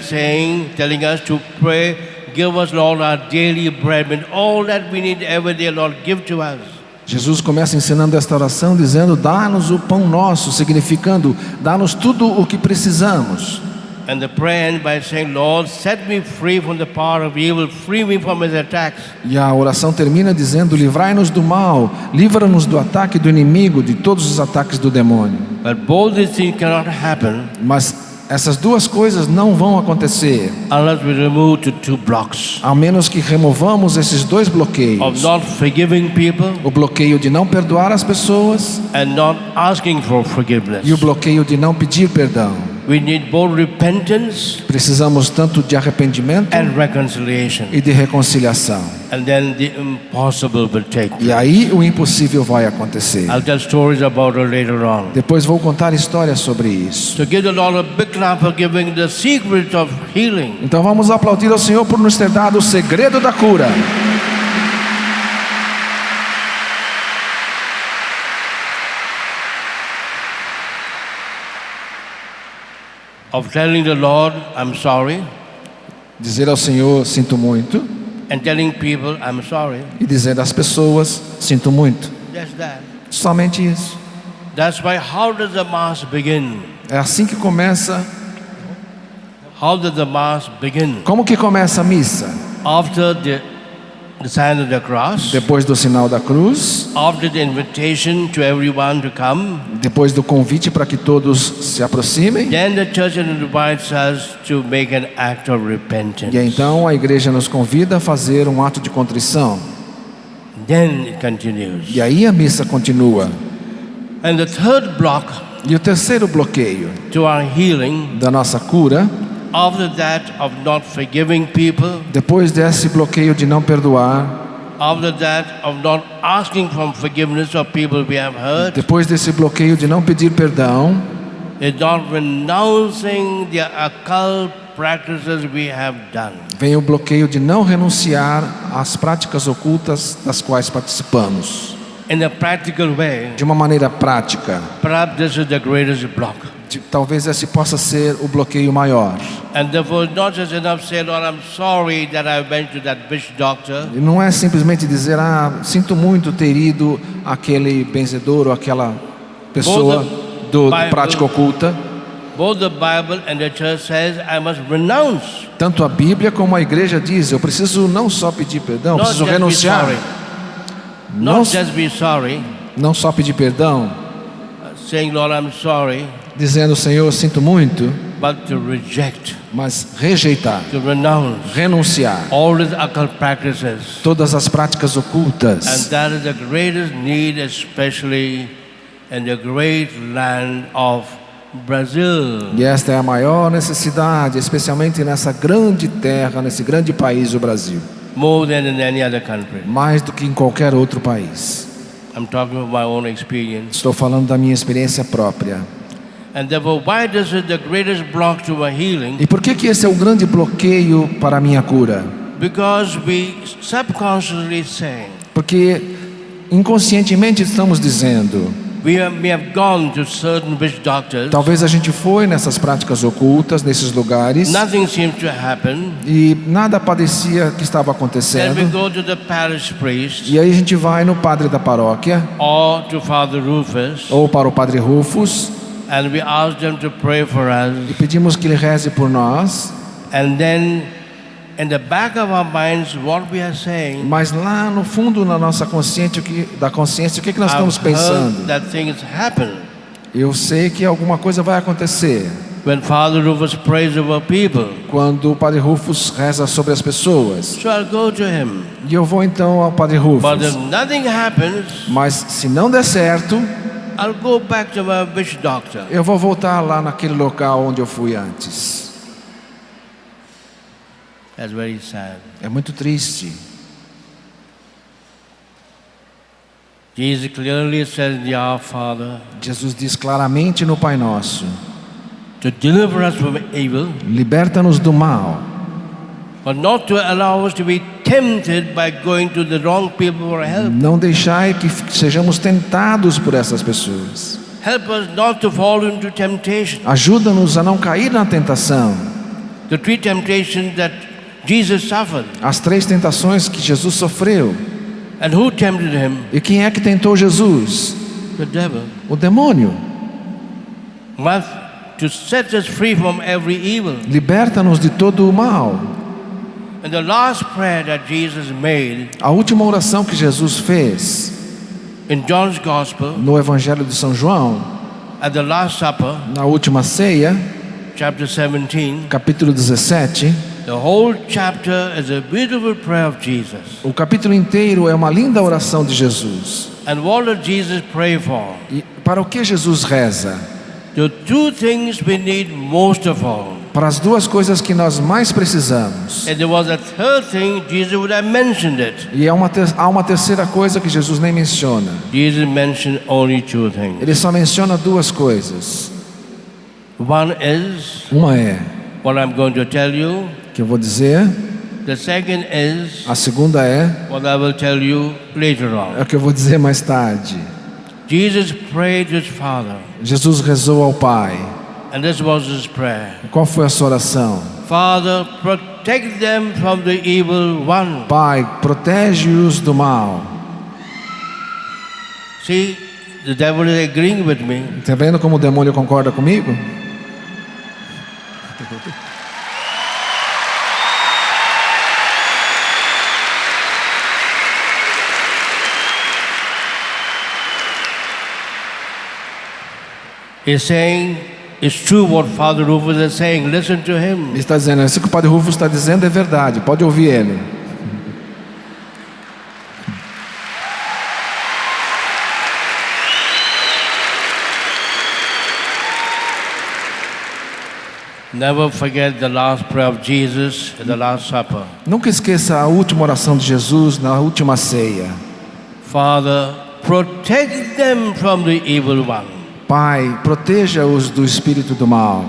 telling us to pray, give us, Lord, our daily bread, and all that we need every day, Lord, give to us. Jesus começa ensinando esta oração dizendo: dá-nos o pão nosso, significando dá-nos tudo o que precisamos. And the prayer ends by saying, Lord, set me free from the power of evil, free me from his attacks. E a oração termina dizendo: livrai-nos do mal, livra-nos do ataque do inimigo, de todos os ataques do demônio. But both these things cannot happen Mas essas duas coisas não vão acontecer unless we remove the two blocks a menos que removamos esses dois of bloqueios: not forgiving people o bloqueio de não perdoar as pessoas and not asking for forgiveness. e o bloqueio de não pedir perdão. We need both repentance Precisamos tanto de arrependimento and reconciliation. e de reconciliação. And then the impossible will take place. E aí o impossível vai acontecer. I'll tell stories about it later on. Depois vou contar histórias sobre isso. So give the Lord a big clap for giving the secret of healing. Então vamos aplaudir ao Senhor por nos ter dado o segredo da cura. Of telling the Lord, I'm sorry, Dizer ao Senhor: sinto muito. and telling people, I'm sorry. E dizer às pessoas: sinto muito. Just that. Somente isso. That's why, how does the Mass begin? É assim que começa. How does the Mass begin? Como que começa a missa? After the sign of the cross, Depois do sinal da cruz, after the invitation to everyone to come, depois do convite para que todos se aproximem. then the church invites us to make an act of repentance. E então a igreja nos convida a fazer um ato de contrição. Then it continues. E aí a missa continua. And the third block E o terceiro bloqueio to our healing, da nossa cura, after that of not forgiving people, depois desse bloqueio de não perdoar, after that of not asking for forgiveness of people we have hurt, depois desse bloqueio de não pedir perdão, is not renouncing the occult practices we have done. vem o bloqueio de não renunciar às práticas ocultas das quais participamos. In a practical way, De uma maneira prática, perhaps this is the greatest block. talvez esse possa ser o bloqueio maior. And therefore, it's not just enough to say, Lord, I'm sorry that I went to that witch doctor. E não é simplesmente dizer: sinto muito ter ido àquele benzedor ou aquela pessoa do prática oculta. Both the Bible and the church says I must renounce, Tanto a Bíblia como a igreja diz: eu preciso não só pedir perdão, eu not preciso just be renunciar. sorry, Não, not just be sorry, não só pedir perdão, saying, Lord, I'm sorry, dizendo: Senhor, eu sinto muito, but to reject, mas rejeitar, to renounce renunciar all these occult practices. todas as práticas And ocultas. that is the greatest need, especially in the great land of Brazil. E esta é a maior necessidade, especialmente nessa grande terra, nesse grande país, o Brasil. More than in any other country. Mais do que em qualquer outro país. I'm talking of my own experience. Estou falando da minha experiência própria. And therefore, why this is the greatest block to a healing? E por que esse é o grande bloqueio para a minha cura? Because we subconsciously say, Porque inconscientemente estamos dizendo: we have gone to certain witch doctors. talvez a gente foi nessas práticas ocultas, nesses lugares, Nothing seems to happen. e nada parecia que estava Then we acontecendo. go to the parish priest E aí a gente vai no padre da paróquia or to Father Rufus, ou para o padre Rufus and we ask them to pray for e us. pedimos que ele reze por nós. And then in the back of our minds, what we are saying, Mas lá no fundo da nossa consciência, o que nós I've estamos pensando? heard that things happen. Eu sei que alguma coisa vai acontecer. When Father Rufus prays over people, Quando o Padre Rufus reza sobre as pessoas. so I'll go to him. E eu vou então ao Padre But Rufus. if nothing happens, Mas se não der certo, I'll go back to my witch doctor. eu vou voltar lá naquele local onde eu fui antes. That's very sad. É muito triste. Jesus clearly says in the Our Father, Jesus diz claramente no Pai Nosso: to deliver us from evil, liberta-nos do mal, but not to allow us to be tempted by going to the wrong people for help. não deixai que sejamos tentados por essas pessoas. Help us not to fall into temptation. Ajuda-nos a não cair na tentação. The three temptations that Jesus suffered. As 3 tentações que Jesus sofreu. And who tempted him? E quem é que tentou Jesus? The devil. O demônio. Must to set us free from every evil. Liberta-nos de todo o mal. And the last prayer that Jesus made A última oração que Jesus fez in John's Gospel, no Evangelho de São João, at the Last Supper, na última ceia, chapter 17, capítulo 17, the whole chapter is a beautiful prayer of Jesus. o capítulo inteiro é uma linda oração de Jesus. And what did Jesus pray for? E para o que Jesus reza? The two things we need most of all. Para as 2 coisas que nós mais precisamos. And there was a third thing, Jesus would have mentioned it. E há uma terceira coisa que Jesus nem menciona. Jesus mentioned only 2 things. Ele só menciona 2 coisas. One is Uma é what I'm going to tell you. que eu vou dizer. The second is A segunda é what I will tell you later on. o que eu vou dizer mais tarde. Jesus prayed to his Father, Jesus rezou ao Pai. and this was his prayer. Qual foi a sua oração? Father, protect them from the evil one. Pai, protege-os do mal. See, the devil is agreeing with me. Está vendo como o demônio concorda comigo? He's saying it's true what Father Rufus is saying. Listen to him. Ele está dizendo, isso que o Padre Rufus está dizendo é verdade, pode ouvir ele. Never forget the last prayer of Jesus at the Last Supper. Nunca esqueça a última oração de Jesus na última ceia. Father, protect them from the evil one. Pai, proteja-os do espírito do mal.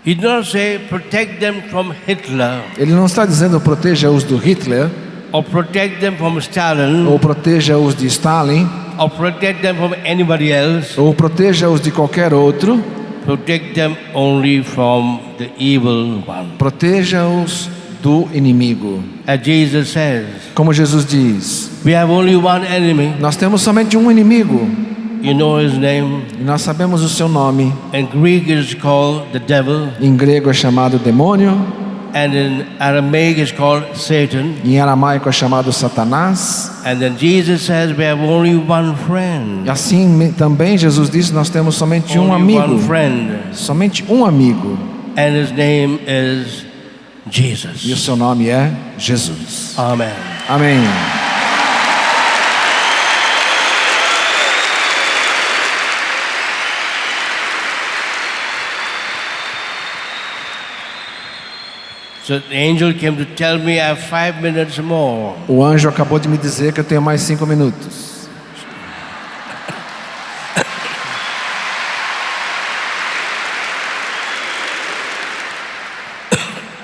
He did not say protect them from Hitler Ele não está dizendo proteja-os do Hitler, or protect them from Stalin ou proteja-os de Stalin, or protect them from anybody else. ou proteja-os de qualquer outro. Protect them only from the evil one. Proteja-os do inimigo. As Jesus says, Como Jesus diz, we have only one enemy. nós temos somente um inimigo. You know his name. E nós sabemos o seu nome. In Greek it is called the devil, Em grego é chamado demônio. and in Aramaic it's called Satan. Em aramaico é chamado Satanás. And then Jesus says we have only one E friend. assim também Jesus diz, nós temos somente um Only amigo. one friend. Somente um amigo. And his name is E o Jesus. seu nome é Jesus. Amen. Amém. So the angel came to tell me I have 5 minutes more. O anjo acabou de me dizer que eu tenho mais 5 minutos.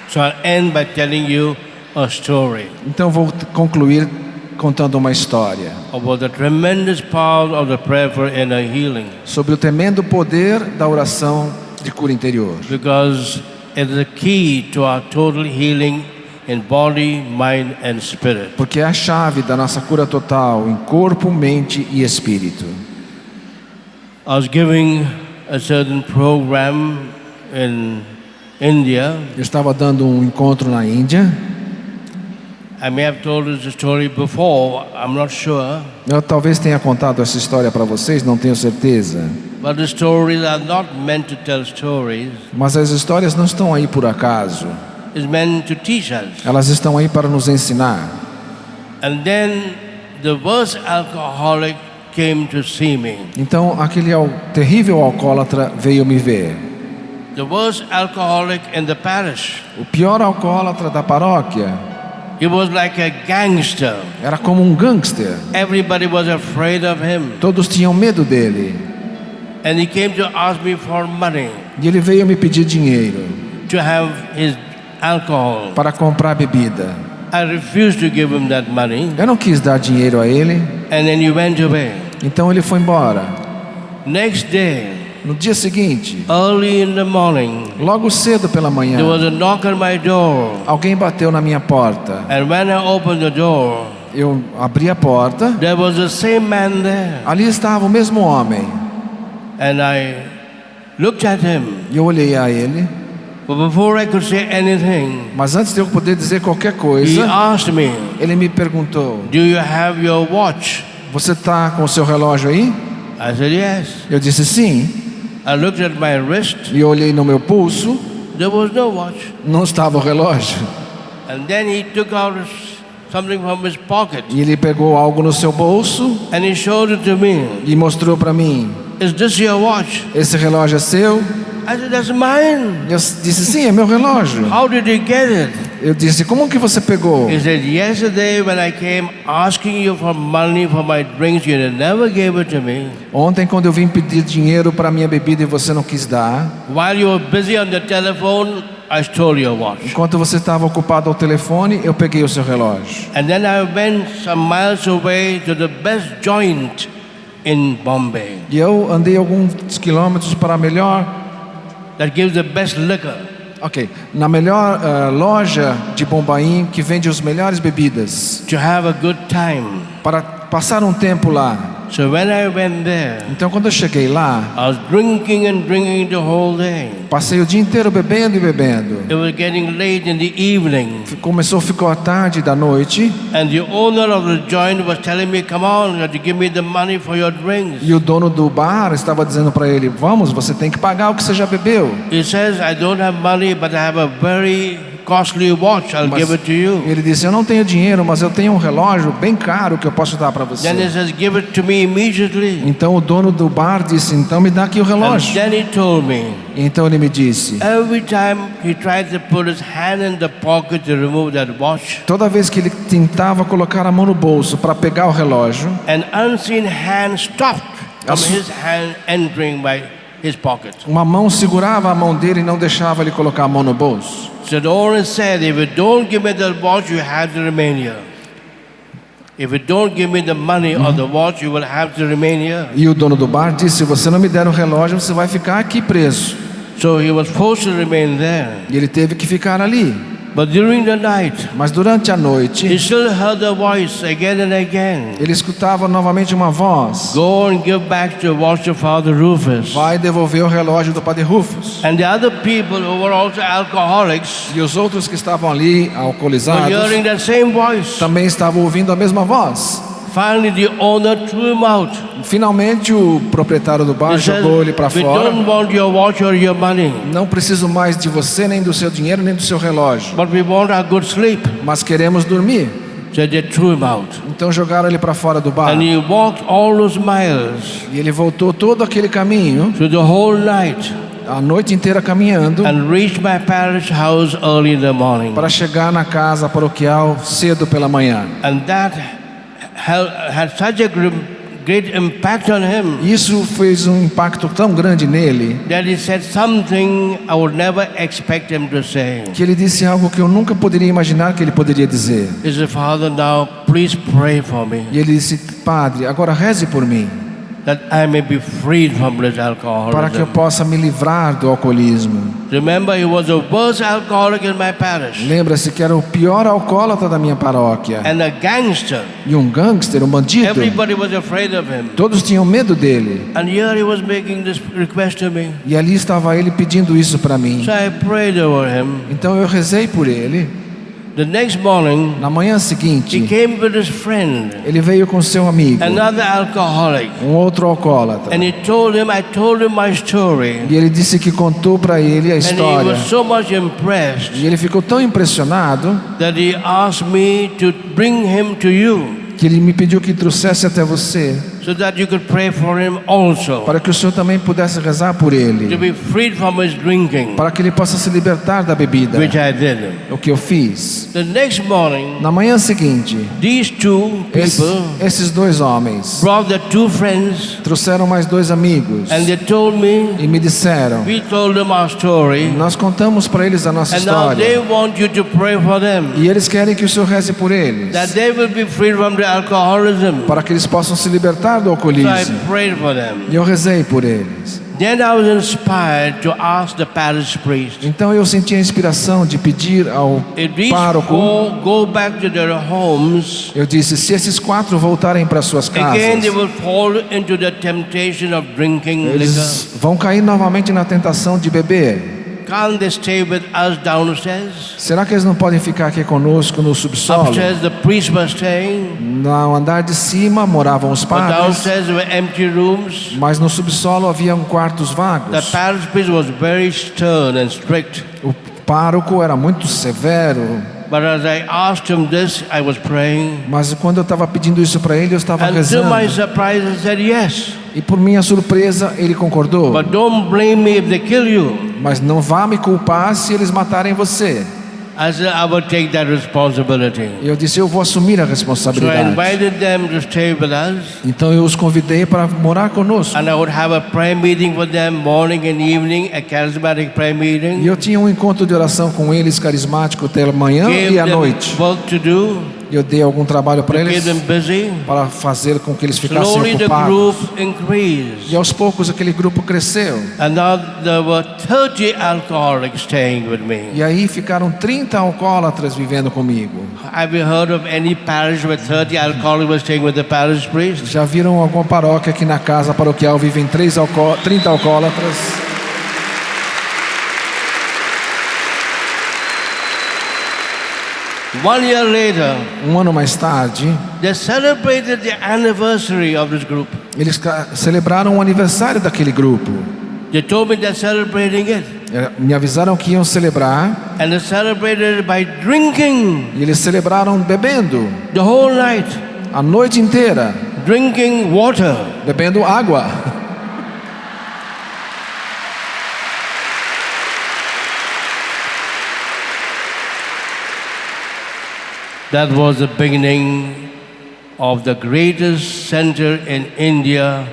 So I'll end by telling you a story Então vou concluir contando uma história about the tremendous power of the prayer for inner healing, sobre o tremendo poder da oração de cura interior. because it is the key to our total healing in body, mind and spirit. Porque é a chave da nossa cura total em corpo, mente e espírito. I was giving a certain program in India. Eu estava dando um encontro na Índia. I may have told this story before, I'm not sure. Eu talvez tenha contado essa história para vocês, não tenho certeza. But the stories are not meant to tell stories. Mas as histórias não estão aí por acaso. It's meant to teach us. Elas estão aí para nos ensinar. And then the worst alcoholic came to see me. Então aquele terrível alcoólatra veio me ver. The worst alcoholic in the parish. O pior alcoólatra da paróquia. He was like a gangster. Era como um gangster. Everybody was afraid of him. Todos tinham medo dele. And he came to ask me for money E ele veio me pedir dinheiro to have his alcohol. para comprar bebida. I refused to give him that money. Eu não quis dar dinheiro a ele. And then he went away. Então ele foi embora. Next day, No dia seguinte, early in the morning, logo cedo pela manhã, there was a knock on my door. alguém bateu na minha porta. And when I opened the door, Eu abri a porta. there was the same man there. Ali estava o mesmo homem. And I looked at him. E eu olhei a ele. But before I could say anything, Mas antes de eu poder dizer qualquer he coisa, asked me, ele me perguntou: do you have your watch? Você está com o seu relógio aí? I said, yes. Eu disse sim. I looked at my wrist. E eu olhei no meu pulso. There was no watch. Não estava o relógio. And then he took out something from his pocket. E ele pegou algo no seu bolso And he showed it to me. e mostrou para mim: Is this your watch? Esse relógio é seu? I said, that's mine. Eu disse sim, é meu relógio. How did you get it? Eu disse: como que você pegou? He said, yesterday when I came asking you for money for my drinks, you never gave it to me. Ontem, quando eu vim pedir dinheiro para minha bebida e você não quis dar, While you were busy on the telephone, I stole your watch. enquanto você estava ocupado ao telefone, eu peguei o seu relógio. And then I went some miles away to the best joint in Bombay E eu andei alguns quilômetros para a melhor, that gives the best liquor. na melhor loja de Bombaim que vende as melhores bebidas, To have a good time. para passar um tempo lá. So when I went there, Então, quando eu cheguei lá, I was drinking and drinking the whole day. passei o dia inteiro bebendo e bebendo. It was getting late in the evening, Ficou à tarde da noite and the owner of the joint was telling me, come on, you have to give me the money for your drinks. e o dono do bar estava dizendo para ele: vamos, você tem que pagar o que você já bebeu. He says, I don't have money, but I have a very costly watch. I'll give it to you. Ele disse: eu não tenho dinheiro, mas eu tenho um relógio bem caro que eu posso dar para Then he você. says, give it to me immediately. Então o dono do bar disse: então me dá aqui o And relógio. then he told me, Então ele me disse: every time he tried to put his hand in the pocket to remove that watch, toda vez que ele tentava colocar a mão no bolso para pegar o relógio, an unseen hand stopped from Yes. his hand entering his pocket. uma mão segurava a mão dele e não deixava ele colocar a mão no bolso. So the owner said, if you don't give me the watch, you have to remain here. If you don't give me the money or the watch, you will have to remain here. E o dono do bar disse: se você não me der o relógio, você vai ficar aqui preso. So he was forced to remain there. E ele teve que ficar ali. But during the night, Mas durante a he noite, still heard the voice again and again. ele escutava novamente uma voz: Go and give back the watch to Father Rufus. vai devolver o relógio do Padre Rufus. And the other people who were also alcoholics E os outros que estavam ali, were alcoolizados, hearing that same voice. também estavam ouvindo a mesma voz. Finally, the owner threw him out. Finalmente, o proprietário do bar He said, jogou ele para we fora. don't want your watch or your money, Não preciso mais de você, nem do seu dinheiro, nem do seu relógio. but we want our good sleep. Mas queremos dormir. So they threw him out. Então jogaram ele para fora do bar. And he walked all those miles E ele voltou todo aquele caminho, through the whole night a noite inteira caminhando, and reached my parish house early in the morning. para chegar na casa paroquial cedo pela manhã. And that had such a great impact on him Isso fez um impacto tão grande nele, that he said something I would never expect him to say. que ele disse algo que eu nunca poderia imaginar que ele poderia dizer. He said, Father, now please pray for me E ele disse: Padre, agora reze por mim, that I may be freed from this para que eu alcoholism. possa me livrar do alcoolismo. Remember, he was the worst alcoholic in my parish Lembra-se que era o pior alcoólatra da minha paróquia. and a gangster. E um gangster, um bandido. Everybody was afraid of him. Todos tinham medo dele. And here he was making this request to me. E ali estava ele pedindo isso para mim. So I prayed over him. Então eu rezei por ele. The next morning, Na manhã he seguinte, came with his friend, ele veio com seu amigo, another alcoholic. um outro alcoólatra. And I told him my story. E ele disse que contou para ele a And he história. was so much impressed E ele ficou tão impressionado that he asked me to bring him to you que ele me pediu que trouxesse até você, so that you could pray for him also, para que o senhor também pudesse rezar por to ele, be freed from his drinking, para que ele possa se libertar da bebida. which I did. O que eu fiz. The next morning, Na manhã seguinte, these two people esses dois homens brought their two friends trouxeram mais dois amigos and they told me, e me disseram. we told them our story, Nós contamos para eles a nossa and now they história. want you to pray for them, E eles querem que o senhor reze por eles, that they will be freed from the alcoholism. para que eles possam se libertar do So I alcoolismo. prayed for them. E eu rezei por eles. Then I was inspired to ask the parish priest, Então eu senti a inspiração de pedir ao if these pároco. four go back to their homes, Eu disse, se esses quatro voltarem para suas again they casas, will fall into the temptation of drinking liquor. eles vão cair novamente na tentação de beber. Can't they stay with us downstairs? Será que eles não podem ficar aqui conosco no subsolo? Upstairs the priests were staying, No andar de cima moravam os but padres, downstairs there were empty rooms. mas no subsolo haviam quartos The vagos. parish priest was very stern and strict. O pároco era muito severo, But as I asked him this, I was praying. mas quando eu estava pedindo isso para ele, eu estava And to rezando. my surprise, he said yes. E por minha surpresa, ele concordou. But don't blame me if they kill you. Mas não vá me culpar se eles matarem você. I said, I will take that responsibility. E eu disse, eu vou assumir a So I responsabilidade. invited them to stay with us. Então eu os convidei para morar conosco. And I would have a prayer meeting with them morning and evening, a charismatic prayer E meeting. eu tinha um encontro de oração com eles, carismático, até manhã Gave e à them noite. work to do, Eu dei algum trabalho para gave eles, them busy. para fazer com que eles ficassem Slowly the ocupados. group increased. E aos poucos aquele grupo cresceu. And now there were 30 alcoholics staying with me. E aí ficaram 30 alcoólatras vivendo comigo. Have you heard of any parish where 30 alcoholics were staying with the parish priest? Já viram alguma paróquia que na casa paroquial vivem 30 alcoólatras? One year later, Um ano mais tarde, they celebrated the anniversary of this group. eles celebraram o aniversário daquele grupo. They told me they're celebrating it. Me avisaram que iam celebrar And they celebrated it by drinking e eles celebraram bebendo the whole night, a noite inteira, drinking water. bebendo água. That was the beginning of the greatest center in India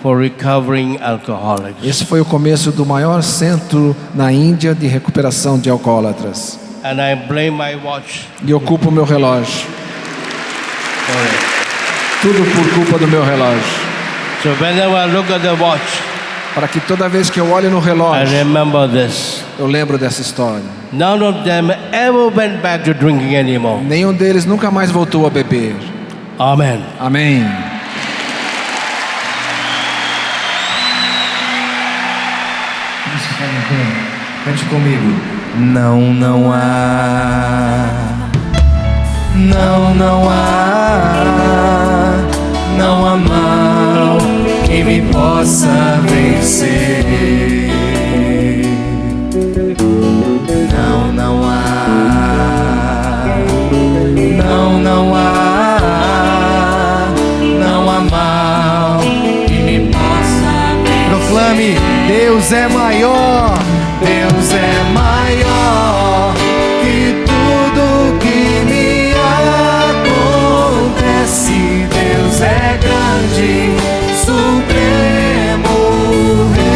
for recovering alcoholics. Esse foi o começo do maior centro na Índia de recuperação de alcoólatras. And I blame my watch E eu culpo o meu relógio. for it. Tudo por culpa do meu relógio. So whenever I look at the watch, Para que toda vez que eu olho no I relógio, remember this. eu lembro dessa história. None of them ever went back to drinking anymore. Nenhum deles nunca mais voltou a beber. Amen. Amém. Cante comigo. Não, não há. Não, não há. Não há mal que me possa vencer. Não, não há. Não, não há. Não há mal que me possa vencer. Proclame: Deus é maior. Deus é maior que tudo que me acontece. Deus é grande, supremo Rei.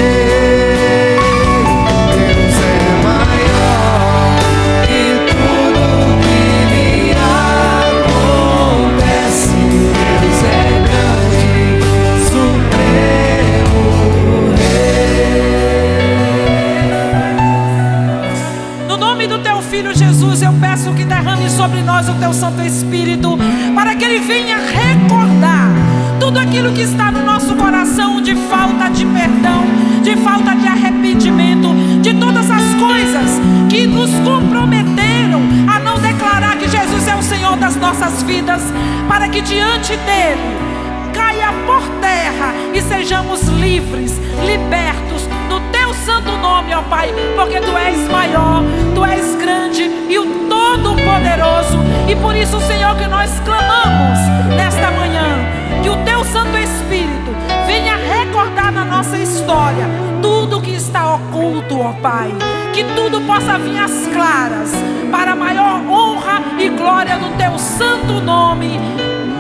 sobre nós o teu Santo Espírito, para que ele venha recordar tudo aquilo que está no nosso coração de falta de perdão, de falta de arrependimento, de todas as coisas que nos comprometeram a não declarar que Jesus é o Senhor das nossas vidas, para que diante dele caia por terra e sejamos livres, libertos no teu santo nome, ó Pai, porque tu és maior, tu és grande e o Todo-Poderoso. E por isso, Senhor, que nós clamamos nesta manhã, que o teu Santo Espírito venha recordar na nossa história tudo que está oculto, ó Pai, que tudo possa vir às claras, para a maior honra e glória do teu santo nome.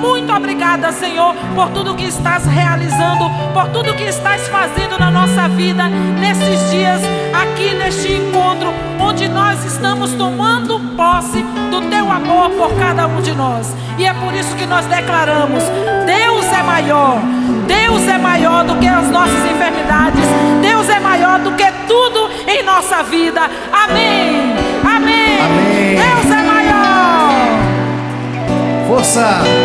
Muito obrigada, Senhor, por tudo que estás realizando, por tudo que estás fazendo na nossa vida, nesses dias, aqui neste encontro, onde nós estamos tomando posse do teu amor por cada um de nós. E é por isso que nós declaramos: Deus é maior, Deus é maior do que as nossas enfermidades, Deus é maior do que tudo em nossa vida. Amém, amém, Amém. Deus é maior. Força!